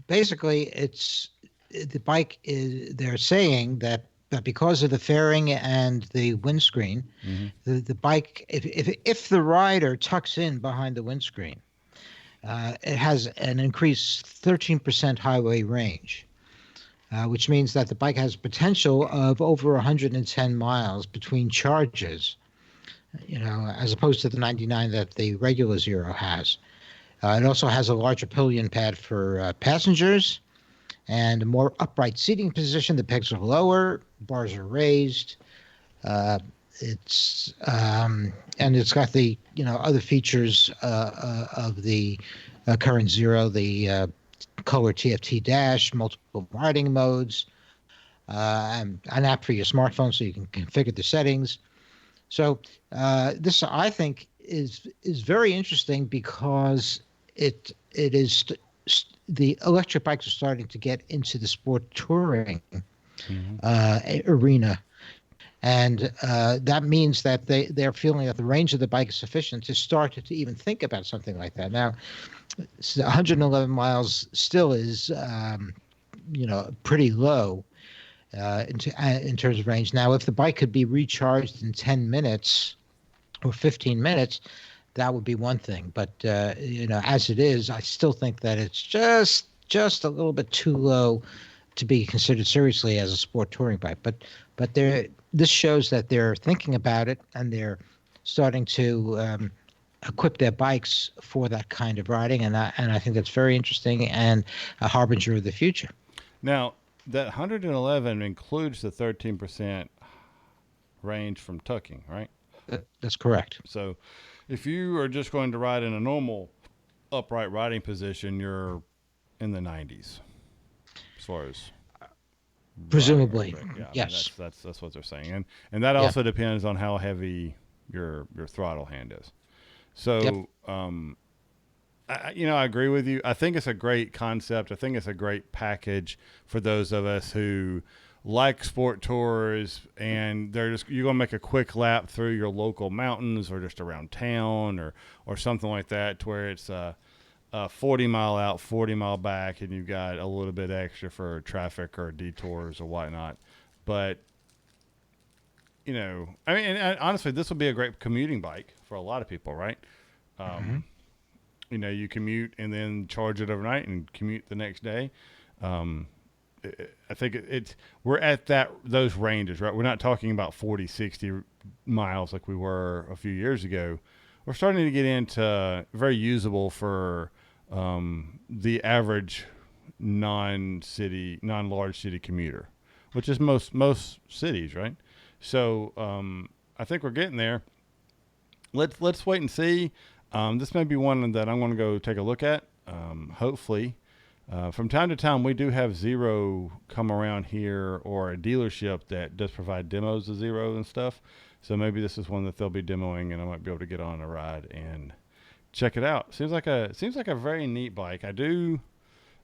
basically it's the bike is. They're saying that because of the fairing and the windscreen, the bike, if the rider tucks in behind the windscreen, it has an increased 13% highway range, which means that the bike has potential of over 110 miles between charges. As opposed to the 99 that the regular Zero has. It also has a larger pillion pad for passengers and a more upright seating position. The pegs are lower, bars are raised. It's got the other features of the current Zero, the color TFT dash, multiple riding modes, and an app for your smartphone so you can configure the settings. So this, I think, is very interesting because it is the electric bikes are starting to get into the sport touring arena, and that means that they're feeling that the range of the bike is sufficient to start to even think about something like that. Now, 111 miles still is pretty low in terms of range. Now, if the bike could be recharged in 10 minutes or 15 minutes, that would be one thing. But as it is, I still think that it's just a little bit too low to be considered seriously as a sport touring bike. But this shows that they're thinking about it, and they're starting to equip their bikes for that kind of riding, and I think that's very interesting and a harbinger of the future. Now, that 111 includes the 13% range from tucking, right? That's correct. So if you are just going to ride in a normal upright riding position, you're in the 90s as far as presumably. Yeah, yes. That's what they're saying. And that also depends on how heavy your throttle hand is. So, I agree with you. I think it's a great concept. I think it's a great package for those of us who like sport tours, and you're going to make a quick lap through your local mountains or just around town or something like that, to where it's a 40 mile out, 40 mile back, and you've got a little bit extra for traffic or detours or whatnot. But, honestly, this would be a great commuting bike for a lot of people, right? You commute and then charge it overnight and commute the next day. I think we're at those ranges, right? We're not talking about 40, 60 miles like we were a few years ago. We're starting to get into very usable for the average non-large city commuter, which is most cities, right? So I think we're getting there. Let's wait and see. This may be one that I'm going to go take a look at. Hopefully, from time to time, we do have Zero come around here, or a dealership that does provide demos of Zero and stuff. So maybe this is one that they'll be demoing, and I might be able to get on a ride and check it out. Seems like a very neat bike. I do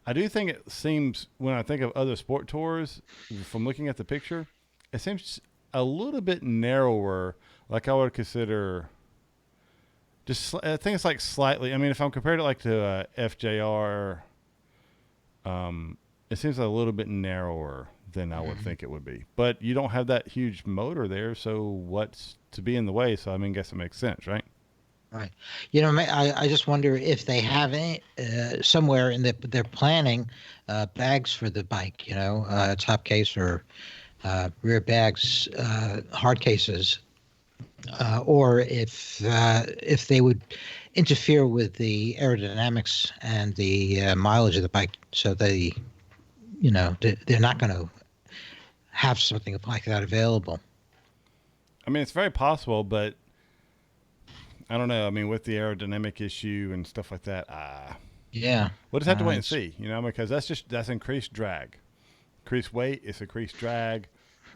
think it seems, when I think of other sport tours, from looking at the picture, it seems a little bit narrower. Like I would consider. I think it's like slightly. I mean, if I'm compared it like to FJR, it seems a little bit narrower than I would think it would be. But you don't have that huge motor there, so what's to be in the way? So I mean, I guess it makes sense, right? Right. I just wonder if they have any, somewhere in their planning bags for the bike, top case or rear bags, hard cases, or if they would interfere with the aerodynamics and the mileage of the bike, so they're not going to have something like that available. I mean, it's very possible, but I don't know. I mean, with the aerodynamic issue and stuff like that, yeah, we'll just have to wait and see, because that's increased drag, increased weight, it's increased drag,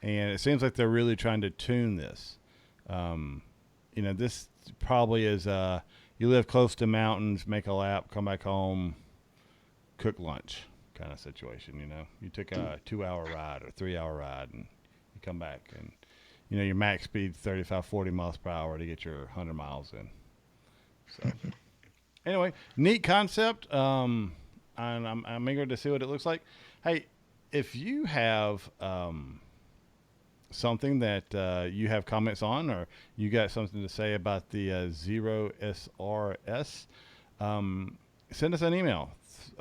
and it seems like they're really trying to tune this. This probably is you live close to mountains, make a lap, come back home, cook lunch kind of situation. You took a 2-hour ride or 3-hour ride, and you come back, and your max speed 35, 40 miles per hour to get your 100 miles in. So anyway, neat concept. And I'm eager to see what it looks like. Hey, if you have something that you have comments on, or you got something to say about the Zero SRS, send us an email,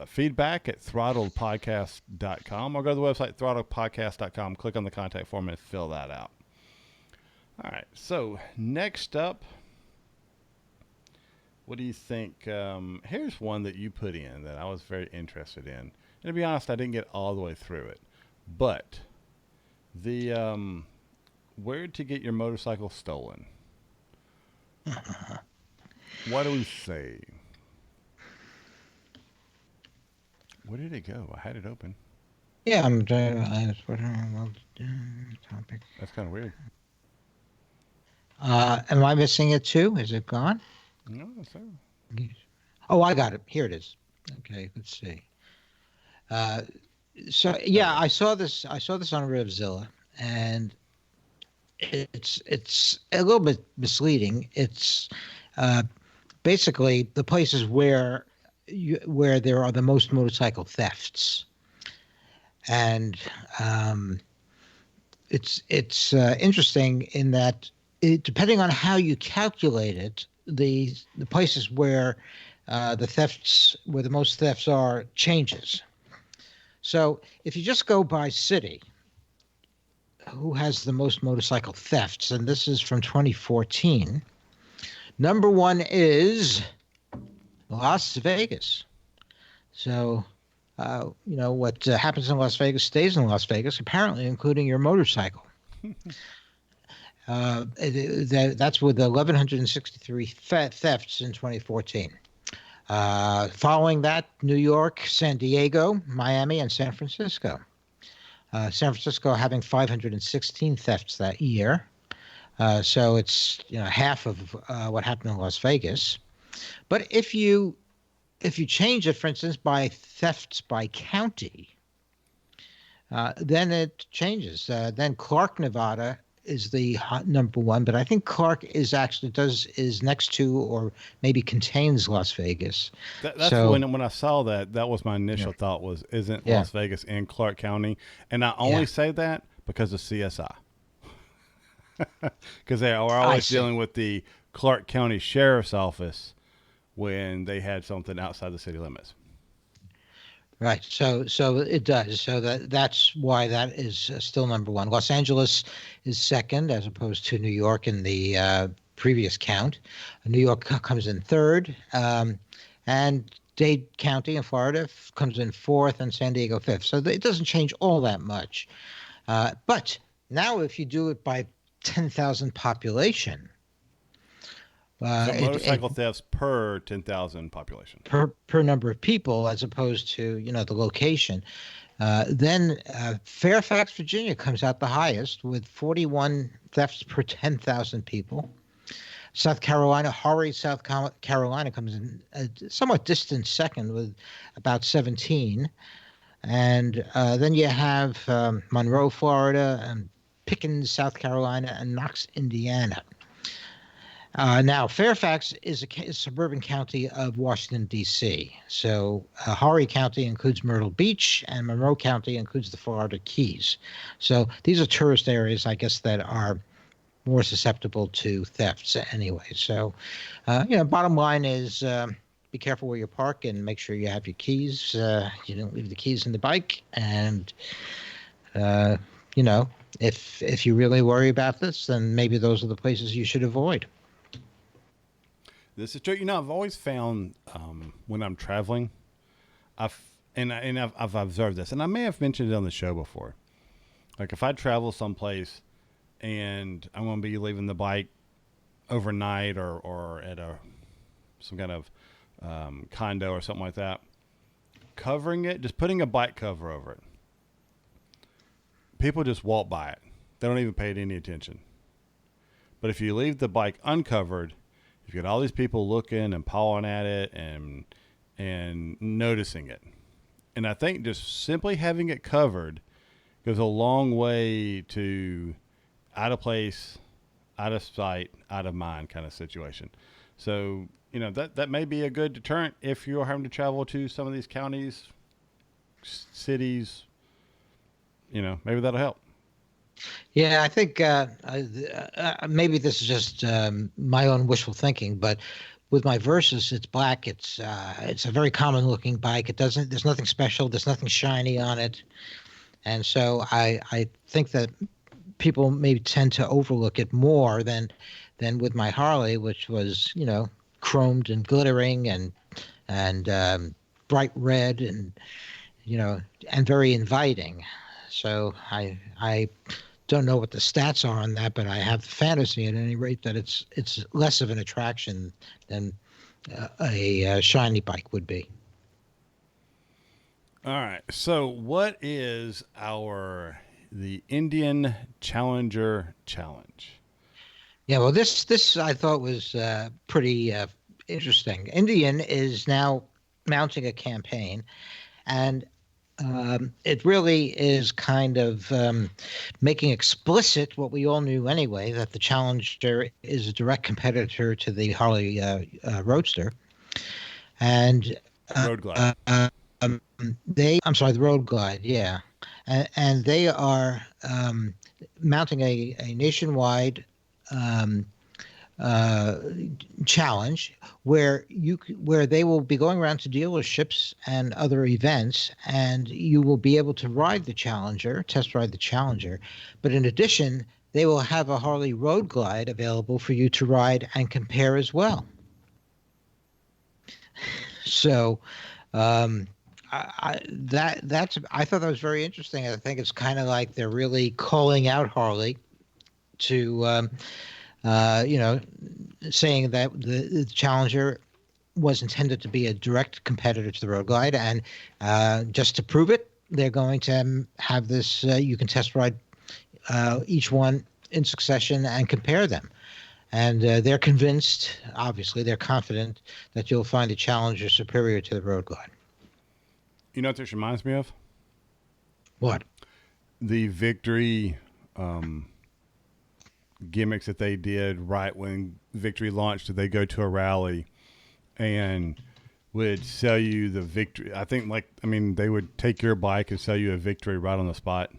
feedback at throttledpodcast.com, or go to the website throttledpodcast.com, click on the contact form and fill that out. All right, so next up, what do you think? Here's one that you put in that I was very interested in. And to be honest, I didn't get all the way through it. But the where to get your motorcycle stolen. What do we say? Where did it go? I had it open. Yeah, I'm topic. That's kind of weird. Am I missing it too? Is it gone? No, sir. Oh, I got it. Here it is. Okay, let's see. So yeah, I saw this on Revzilla, and it's a little bit misleading. It's basically the places where there are the most motorcycle thefts, and it's interesting in that depending on how you calculate it, the places where the most thefts are changes. So if you just go by city, who has the most motorcycle thefts? And this is from 2014. Number one is Las Vegas. So, what happens in Las Vegas stays in Las Vegas, apparently, including your motorcycle. That's with 1,163 thefts in 2014. Following that, New York, San Diego, Miami, and San Francisco. San Francisco having 516 thefts that year. So it's half of what happened in Las Vegas. But if you change it, for instance, by thefts by county, then it changes. Then Clark, Nevada is the number one, but I think Clark is next to or maybe contains Las Vegas. That's so, when I saw that was my initial thought was, isn't Las Vegas in Clark County? And I only say that because of CSI. Because they are always dealing with the Clark County Sheriff's Office when they had something outside the city limits. Right. So it does. So that's why that is still number one. Los Angeles is second, as opposed to New York in the previous count. New York comes in third, and Dade County in Florida comes in fourth, and San Diego fifth. So it doesn't change all that much. But now, if you do it by 10,000 population, So it motorcycle thefts per 10,000 population. per number of people, as opposed to the location. Then Fairfax, Virginia comes out the highest with 41 thefts per 10,000 people. South Carolina, Horry, South Carolina comes in a somewhat distant second with about 17. And then you have Monroe, Florida, and Pickens, South Carolina, and Knox, Indiana. Now, Fairfax is a suburban county of Washington, D.C. So Horry County includes Myrtle Beach, and Monroe County includes the Florida Keys. So these are tourist areas, I guess, that are more susceptible to thefts anyway. So, bottom line is be careful where you park and make sure you have your keys. You don't leave the keys in the bike. And, if you really worry about this, then maybe those are the places you should avoid. This is true. I've always found when I'm traveling, I've observed this, and I may have mentioned it on the show before. Like if I travel someplace and I'm going to be leaving the bike overnight or at some kind of condo or something like that, covering it, just putting a bike cover over it. People just walk by it. They don't even pay it any attention. But if you leave the bike uncovered, you've got all these people looking and pawing at it and noticing it. And I think just simply having it covered goes a long way to out of place, out of sight, out of mind kind of situation. So, that may be a good deterrent if you're having to travel to some of these counties, cities. Maybe that'll help. Yeah, I think maybe this is just my own wishful thinking, but with my Versus, it's black. It's a very common looking bike. There's nothing special. There's nothing shiny on it, and so I think that people maybe tend to overlook it more than with my Harley, which was chromed and glittering and bright red and and very inviting. So I don't know what the stats are on that, but I have the fantasy at any rate that it's less of an attraction than a shiny bike would be. All right. So what is the Indian Challenger Challenge? Yeah, well, this I thought was pretty interesting. Indian is now mounting a campaign, and it really is kind of making explicit what we all knew anyway, that the Challenger is a direct competitor to the Harley Roadster. And Road Glide. the Road Glide, yeah. And they are mounting a nationwide challenge where they will be going around to dealerships and other events, and you will be able to test ride the Challenger. But in addition, they will have a Harley Road Glide available for you to ride and compare as well. So I thought that was very interesting. I think it's kind of like they're really calling out Harley to saying that the Challenger was intended to be a direct competitor to the Road Glide, and just to prove it, they're going to have this. You can test ride each one in succession and compare them. And they're convinced, obviously, they're confident that you'll find the Challenger superior to the Road Glide. You know what this reminds me of? What? The Victory gimmicks that they did right when Victory launched. They go to a rally and would sell you the Victory. They would take your bike and sell you a Victory right on the spot.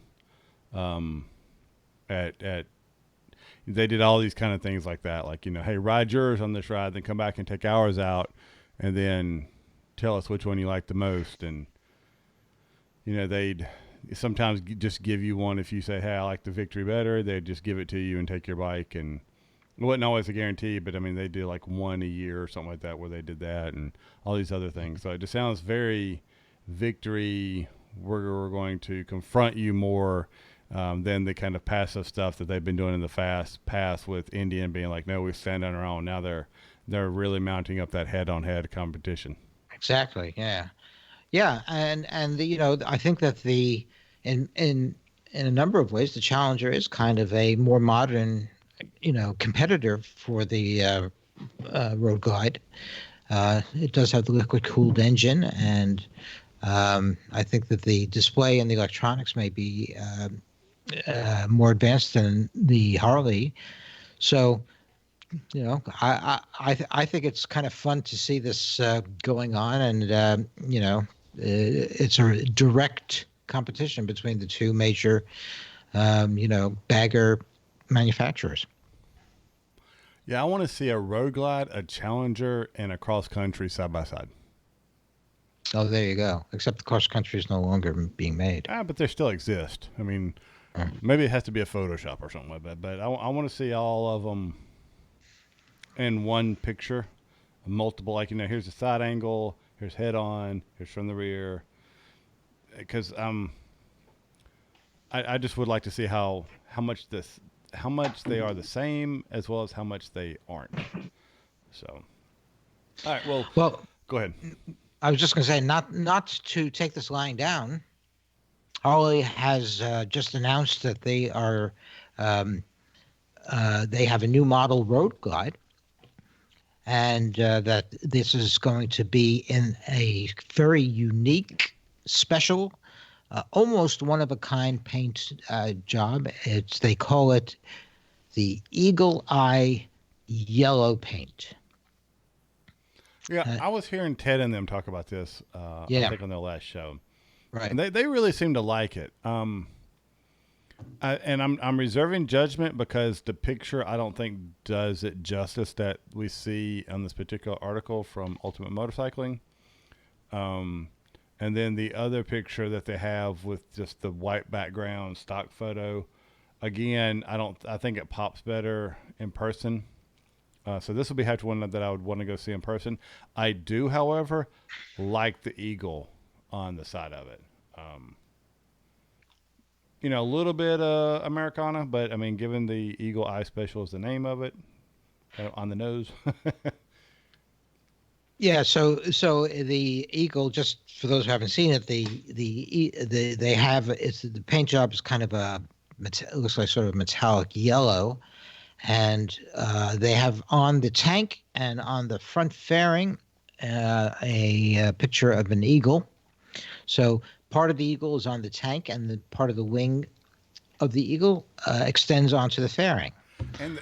They did all these kind of things like that. Like, hey, ride yours on this ride, then come back and take ours out, and then tell us which one you like the most. And they'd sometimes just give you one if you say, "Hey, I like the Victory better." They'd just give it to you and take your bike, and it wasn't always a guarantee, but I mean, they did like one a year or something like that where they did that and all these other things. So it just sounds very Victory. We're going to confront you more than the kind of passive stuff that they've been doing in the past with Indian being like, no, we stand on our own. Now they're really mounting up that head-on-head competition. Exactly. Yeah. Yeah. And I think that in a number of ways, the Challenger is kind of a more modern, competitor for the Road Glide. It does have the liquid cooled engine, and I think that the display and the electronics may be more advanced than the Harley. So, I think it's kind of fun to see this going on, and it's a direct competition between the two major, bagger manufacturers. Yeah, I want to see a Road Glide, a Challenger, and a cross country side by side. Oh, there you go. Except the cross country is no longer being made. But they still exist. I mean, maybe it has to be a Photoshop or something like that. But I want to see all of them in one picture, multiple. Like, here's the side angle, here's head on, here's from the rear. Because I just would like to see how much they are the same as well as how much they aren't. So, all right. Well, go ahead. I was just going to say, not to take this lying down. Harley has just announced that they have a new model Road Glide, and that this is going to be in a very unique, special, almost one of a kind paint job. They call it the Eagle Eye Yellow paint. Yeah, I was hearing Ted and them talk about this. I think on their last show, right? And they really seem to like it. And I'm reserving judgment because the picture I don't think does it justice that we see on this particular article from Ultimate Motorcycling. And then the other picture that they have with just the white background stock photo, again, I think it pops better in person. So this would have to one that I would want to go see in person. I do, however, like the eagle on the side of it. A little bit Americana, but I mean, given the Eagle Eye Special is the name of it, on the nose. Yeah. So the eagle, just for those who haven't seen it, the paint job is kind of it looks like sort of metallic yellow. And they have on the tank and on the front fairing a picture of an eagle. So part of the eagle is on the tank, and the part of the wing of the eagle extends onto the fairing. And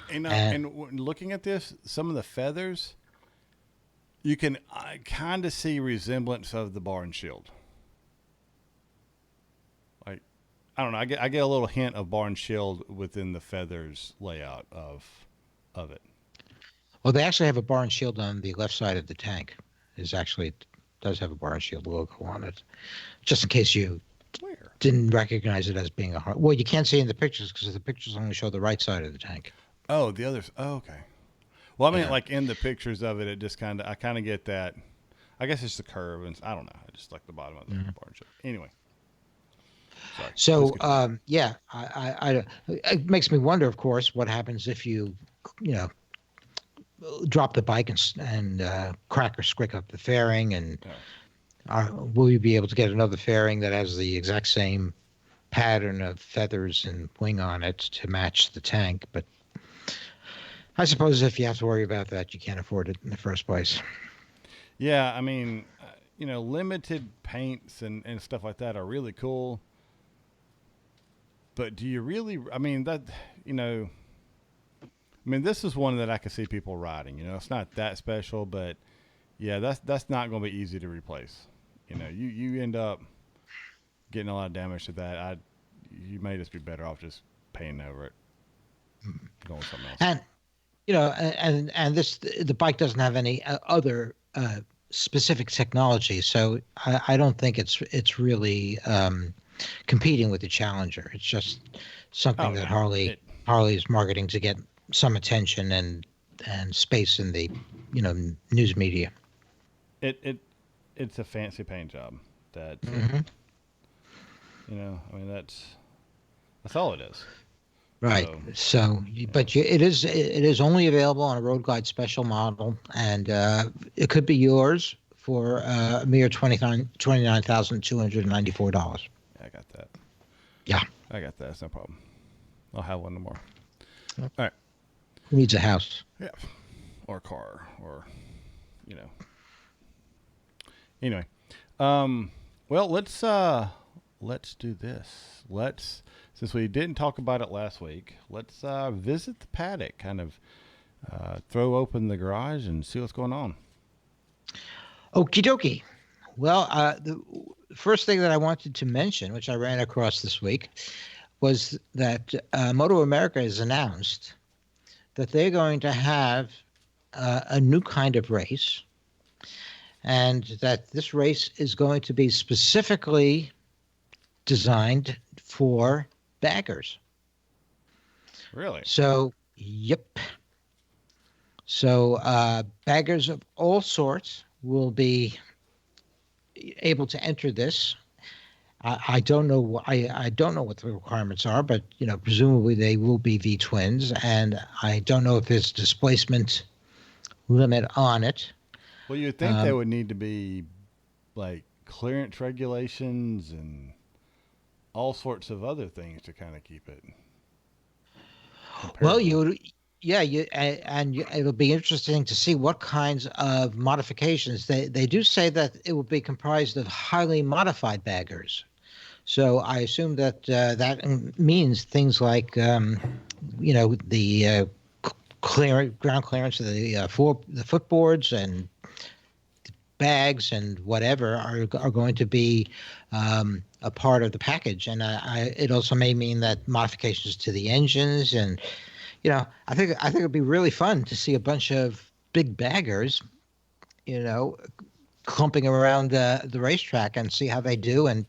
looking at this, some of the feathers, you can kind of see resemblance of the bar and shield. I don't know. I get a little hint of bar and shield within the feathers layout of it. Well, they actually have a bar and shield on the left side of the tank. It does have a bar and shield logo on it, just in case you didn't recognize it as being a Harley. Well, you can't see in the pictures because the pictures only show the right side of the tank. Oh, the others. Oh, okay. Well, I mean, like in the pictures of it, it just I kind of get that. I guess it's the curve, and I don't know. I just like the bottom of the bar and shield. Anyway. Sorry. So, it makes me wonder, of course, what happens if you drop the bike and crack or squick up the fairing, and will you be able to get another fairing that has the exact same pattern of feathers and wing on it to match the tank? But I suppose if you have to worry about that, you can't afford it in the first place. Yeah, I mean, limited paints and stuff like that are really cool. But do you really? I mean, this is one that I could see people riding. It's not that special, but yeah, that's not going to be easy to replace. You end up getting a lot of damage to that. You may just be better off just painting over it, going with something else. And the bike doesn't have any other specific technology. So I don't think it's really competing with the Challenger. It's just something Oh that no, Harley is marketing to get some attention and space in the news media. it it it's a fancy paint job. That Hmm. I mean that's all it is. Right. So So, you know, but it is only available on a Road Glide special model, and it could be yours for a mere $29,294. yeah, I got that. Yeah. I got that. It's no problem. I'll have one tomorrow. Yep. All right. Who needs a house? Yeah. Or a car or you know. Anyway, um, well let's do this. Let's since we didn't talk about it last week, let's visit the paddock. Kind of throw open the garage and see what's going on. Okie dokie. Well, the first thing that I wanted to mention, which I ran across this week, was that Moto America has announced that they're going to have a new kind of race, and that this race is going to be specifically designed for baggers. Really? So, yep. So, baggers of all sorts will be able to enter this. I don't know. I don't know what the requirements are, but presumably they will be V twins, and I don't know if there's displacement limit on it. Well, you'd think there Um, would need to be like clearance regulations and all sorts of other things to kind of keep it well, comparable. yeah, it'll be interesting to see what kinds of modifications they do say that it will be comprised of highly modified baggers. So I assume that means things like the ground clearance of the footboards and bags and whatever are going to be a part of the package, and it also may mean that modifications to the engines, and I think it'd be really fun to see a bunch of big baggers, you know, clumping around the racetrack and see how they do, and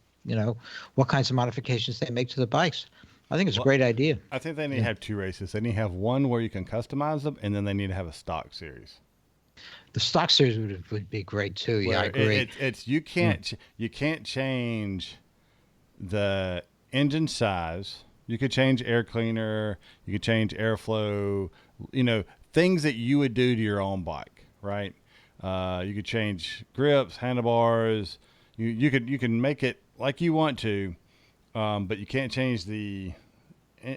what kinds of modifications they make to the bikes. I think it's a Well, great idea. I think they need to Yeah. have two races. They need to have one where you can customize them, and then they need to have a stock series The stock series would be great too. Yeah, I where agree. it's you can't change the engine size. You could change air cleaner. You could change airflow. You know things that you would do to your own bike, right? You could change grips, handlebars. You can make it like you want to, but you can't change the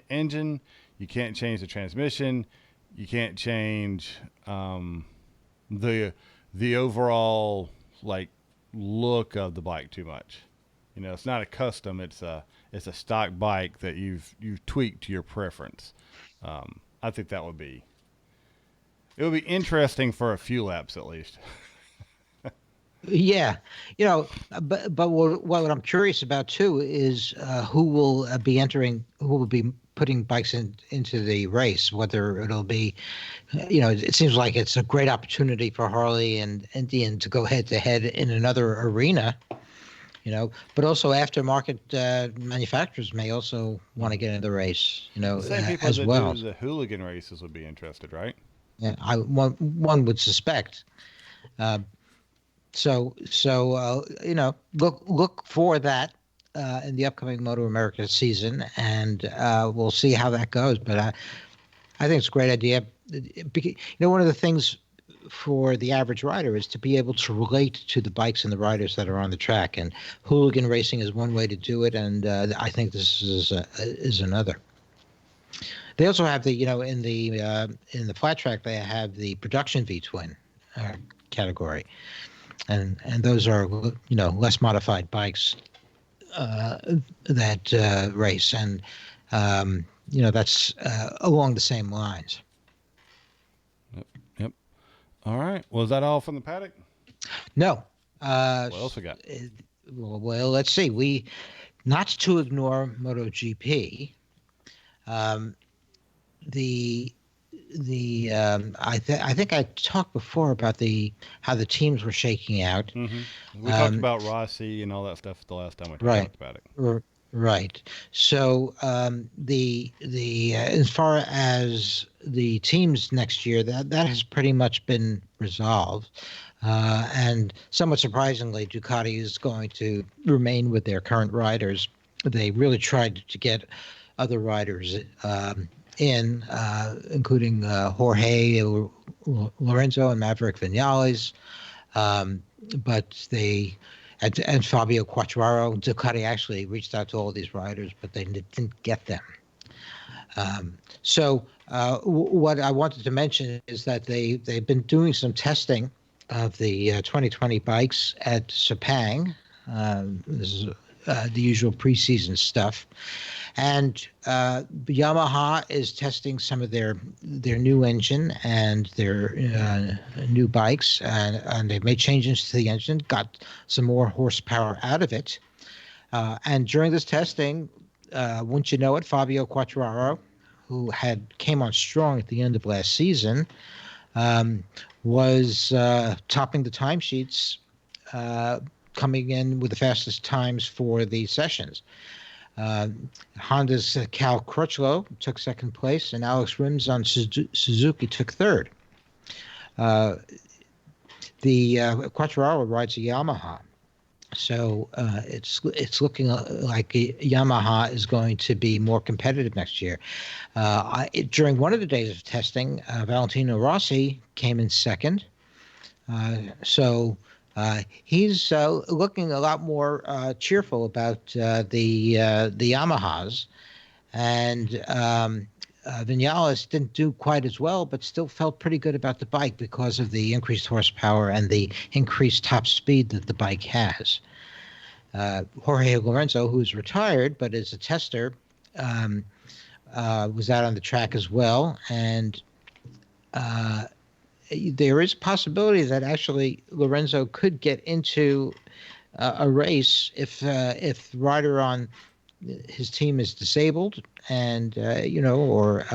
engine. You can't change the transmission. You can't change the the overall like look of the bike too much. It's not a custom. It's a stock bike that you've tweaked to your preference. I think it would be interesting for a few laps at least. Yeah, but what I'm curious about too is who will be entering, who will be putting bikes into the race. Whether it'll be, it seems like it's a great opportunity for Harley and Indian to go head to head in another arena. But also aftermarket manufacturers may also want to Mhm. get in the race. The same people As that well. do the hooligan races would be interested, right? Yeah, one would suspect. Uh, so look for that in the upcoming Moto America season, and we'll see how that goes. But I think it's a great idea. One of the things for the average rider is to be able to relate to the bikes and the riders that are on the track, and hooligan racing is one way to do it, and I think this is another. They also have in the flat track they have the production V twin category, and those are less modified bikes uh, that race, and that's along the same lines. Yep. Yep. All right. Well, is that all from the paddock? No, uh, What else we got? uh, well, let's see. We not to ignore MotoGP. Um, the I think I talked before about how the teams were shaking out. We talked Um, about Rossi and all that stuff the last time we right, talked about it. right. So the as far as the teams next year, that has pretty much been resolved. And somewhat surprisingly, Ducati is going to remain with their current riders. They really tried to get other riders in, including Jorge Lorenzo and Maverick Vinales. Um, but and Fabio Quartararo. Ducati actually reached out to all these riders, but they didn't get them. What I wanted to mention is that they've been doing some testing of the 2020 bikes at Sepang. This is the usual preseason stuff, and Yamaha is testing some of their new engine and their new bikes, and they've made changes to the engine, got some more horsepower out of it. And during this testing, wouldn't you know it, Fabio Quartararo, who came on strong at the end of last season, was topping the timesheets, coming in with the fastest times for the sessions. Honda's Cal Crutchlow took second place, and Alex Rins on Suzuki took third. The Quartararo rides a Yamaha. So it's looking like Yamaha is going to be more competitive next year. During one of the days of testing, Valentino Rossi came in second. So he's looking a lot more cheerful about the Yamahas. And Vinales didn't do quite as well, but still felt pretty good about the bike because of the increased horsepower and the increased top speed that the bike has. Jorge Lorenzo, who's retired but is a tester, was out on the track as well. And there is a possibility that actually Lorenzo could get into a race if the rider on his team is disabled and or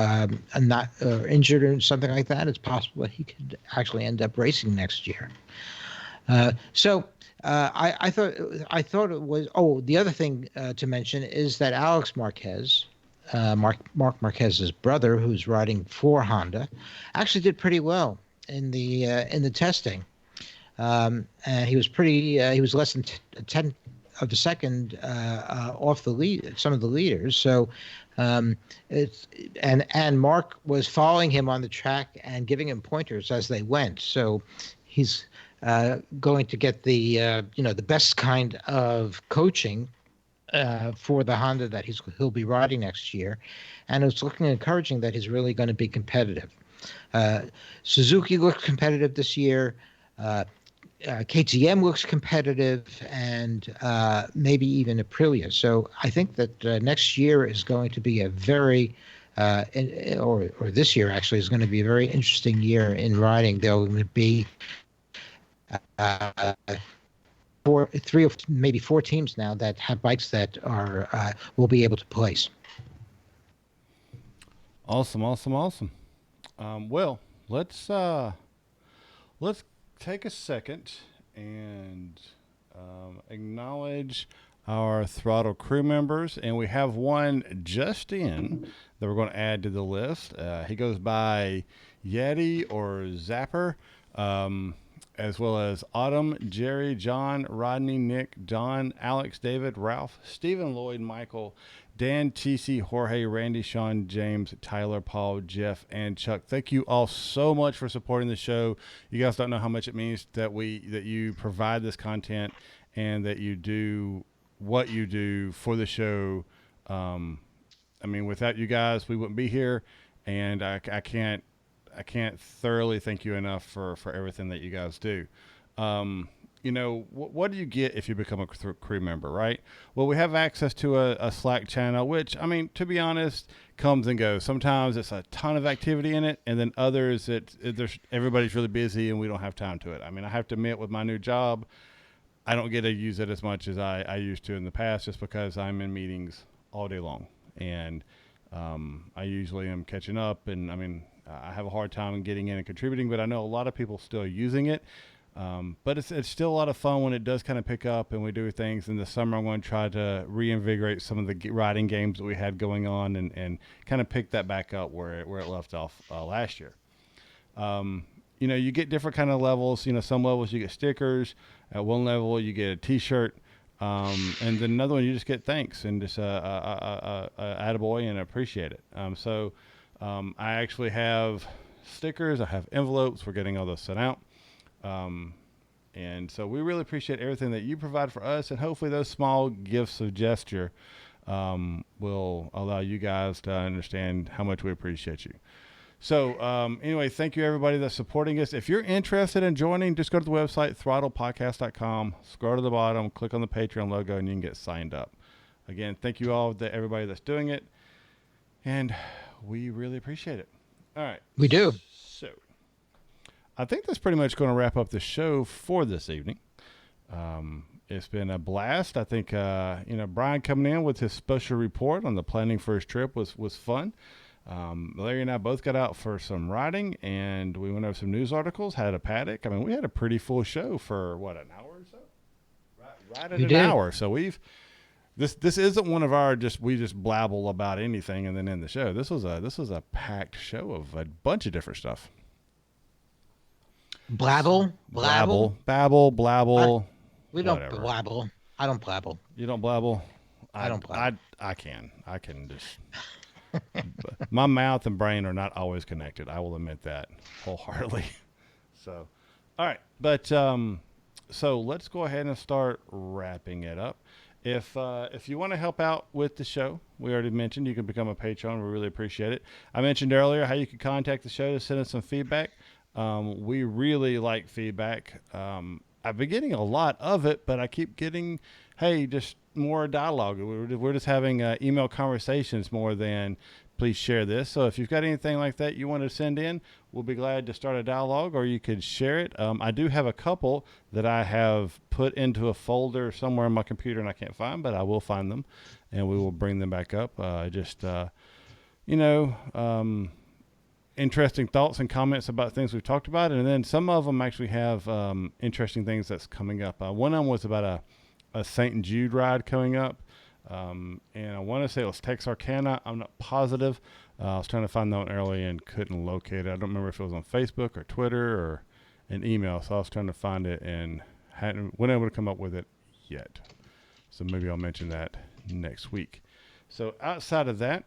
not injured or something like that. It's possible that he could actually end up racing next year. I thought it was. Oh, the other thing to mention is that Alex Marquez, Mark Marquez's brother, who's riding for Honda, actually did pretty well in the testing. And he was he was less than 10 of a second off the lead, some of the leaders. So and Mark was following him on the track and giving him pointers as they went. So he's going to get the best kind of coaching for the Honda that he'll be riding next year, and it's looking encouraging that he's really going to be competitive. Suzuki looks competitive this year. KTM looks competitive, and maybe even Aprilia. So I think that next year is going to be a very, or this year actually is going to be a very interesting year in riding. There will be three or maybe four teams now that have bikes that will be able to place. Awesome. Well, let's take a second and acknowledge our Throttle crew members, and we have one just in that we're going to add to the list. He goes by Yeti or Zapper, as well as Autumn, Jerry, John, Rodney, Nick, Don, Alex, David, Ralph, Stephen, Lloyd, Michael, Dan, TC, Jorge, Randy, Sean, James, Tyler, Paul, Jeff, and Chuck. Thank you all so much for supporting the show. You guys don't know how much it means that you provide this content and that you do what you do for the show. Without you guys, we wouldn't be here, and I can't thoroughly thank you enough for everything that you guys do. What do you get if you become a crew member, right? Well, we have access to a Slack channel, which, to be honest, comes and goes. Sometimes it's a ton of activity in it, and then others, everybody's really busy and we don't have time to it. I have to admit, with my new job, I don't get to use it as much as I used to in the past, just because I'm in meetings all day long. And I usually am catching up, and I have a hard time getting in and contributing, but I know a lot of people still using it. But it's still a lot of fun when it does kind of pick up and we do things. In the summer, I'm going to try to reinvigorate some of the riding games that we had going on and kind of pick that back up where it left off last year. You get different kind of levels. Some levels you get stickers. At one level, you get a T-shirt. And then another one, you just get thanks and just attaboy and appreciate it. I actually have stickers. I have envelopes. We're getting all those sent out. And so we really appreciate everything that you provide for us, and hopefully those small gifts of gesture will allow you guys to understand how much we appreciate you. So anyway, thank you everybody that's supporting us. If you're interested in joining, just go to the website, throttledpodcast.com, scroll to the bottom, click on the Patreon logo, and you can get signed up. Again, thank you all, everybody that's doing it, and we really appreciate it. All right. We do. So I think that's pretty much going to wrap up the show for this evening. It's been a blast. I think, Brian coming in with his special report on the planning for his trip was fun. Larry and I both got out for some riding, and we went over some news articles, had a paddock. I mean, we had a pretty full show for, an hour or so? Right at an hour. So this isn't one of our we just blabble about anything and then end the show. This was a packed show of a bunch of different stuff. Babble. We don't whatever. Blabble. I don't blabble. You don't blabble? I don't blabble. I can just. My mouth and brain are not always connected. I will admit that wholeheartedly. So, all right. But so let's go ahead and start wrapping it up. If you want to help out with the show, we already mentioned you can become a patron. We really appreciate it. I mentioned earlier how you could contact the show to send us some feedback. We really like feedback. I've been getting a lot of it, but I keep getting, hey, just more dialogue. We're just having email conversations more than please share this. So if you've got anything like that you want to send in, we'll be glad to start a dialogue, or you could share it. I do have a couple that I have put into a folder somewhere on my computer and I can't find, but I will find them and we will bring them back up. Interesting thoughts and comments about things we've talked about. And then some of them actually have interesting things that's coming up. One of them was about a St. Jude ride coming up. And I want to say it was Texarkana. I'm not positive. I was trying to find that one early and couldn't locate it. I don't remember if it was on Facebook or Twitter or an email. So I was trying to find it and wasn't able to come up with it yet. So maybe I'll mention that next week. So outside of that,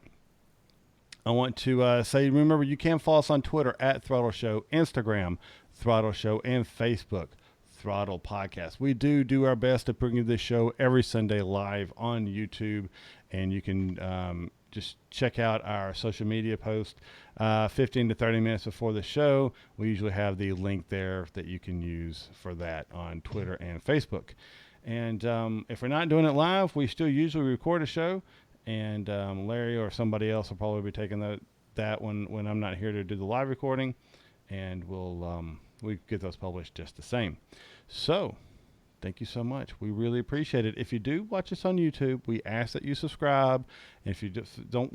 I want to say, remember, you can follow us on Twitter at Throttle Show, Instagram, Throttle Show, and Facebook, Throttle Podcast. We do our best to bring you this show every Sunday live on YouTube, and you can just check out our social media post 15 to 30 minutes before the show. We usually have the link there that you can use for that on Twitter and Facebook. And if we're not doing it live, we still usually record a show. And Larry or somebody else will probably be taking that when I'm not here to do the live recording, and we get those published just the same. So, thank you so much. We really appreciate it. If you do watch us on YouTube, we ask that you subscribe. And if you just don't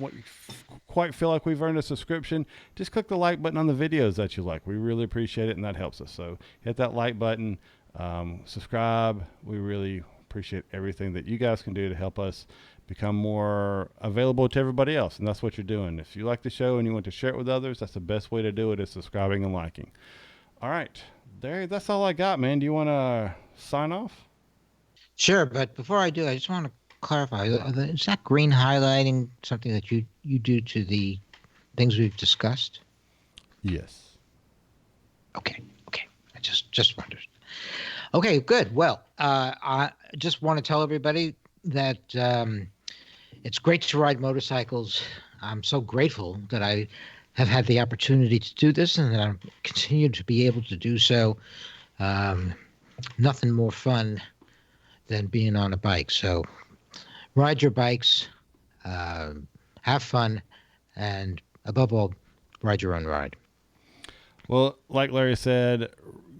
quite feel like we've earned a subscription, just click the like button on the videos that you like. We really appreciate it, and that helps us. So, hit that like button, subscribe. We really appreciate everything that you guys can do to help us become more available to everybody else, and that's what you're doing. If you like the show and you want to share it with others, that's the best way to do it, is subscribing and liking. All right, that's all I got, man. Do you want to sign off? Sure, but before I do, I just want to clarify. Is that green highlighting something that you do to the things we've discussed? Yes. Okay. I just wondered. Okay, good. Well, I just want to tell everybody that it's great to ride motorcycles. I'm so grateful that I have had the opportunity to do this, and that I'm continue to be able to do so. Nothing more fun than being on a bike. So ride your bikes, have fun, and above all, ride your own ride. Well, like Larry said,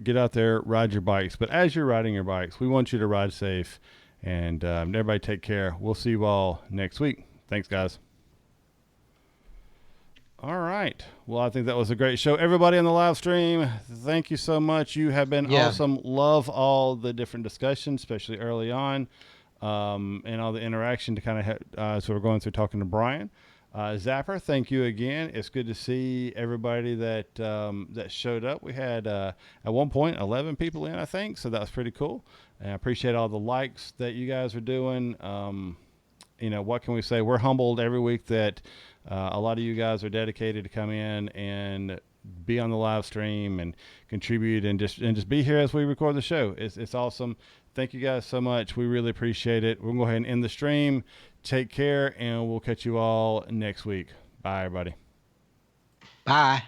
get out there, ride your bikes. But as you're riding your bikes, we want you to ride safe. And everybody take care. We'll see you all next week. Thanks, guys. All right. Well, I think that was a great show. Everybody on the live stream, thank you so much. You have been awesome. Love all the different discussions, especially early on, and all the interaction to kind of so we're going through talking to Brian. Zapper, thank you again. It's good to see everybody that that showed up. We had at one point 11 people in, I think, so that was pretty cool. And I appreciate all the likes that you guys are doing. What can we say? We're humbled every week that a lot of you guys are dedicated to come in and be on the live stream and contribute and just be here as we record the show. It's awesome. Thank you guys so much. We really appreciate it. We're going to go ahead and end the stream. Take care, and we'll catch you all next week. Bye, everybody. Bye.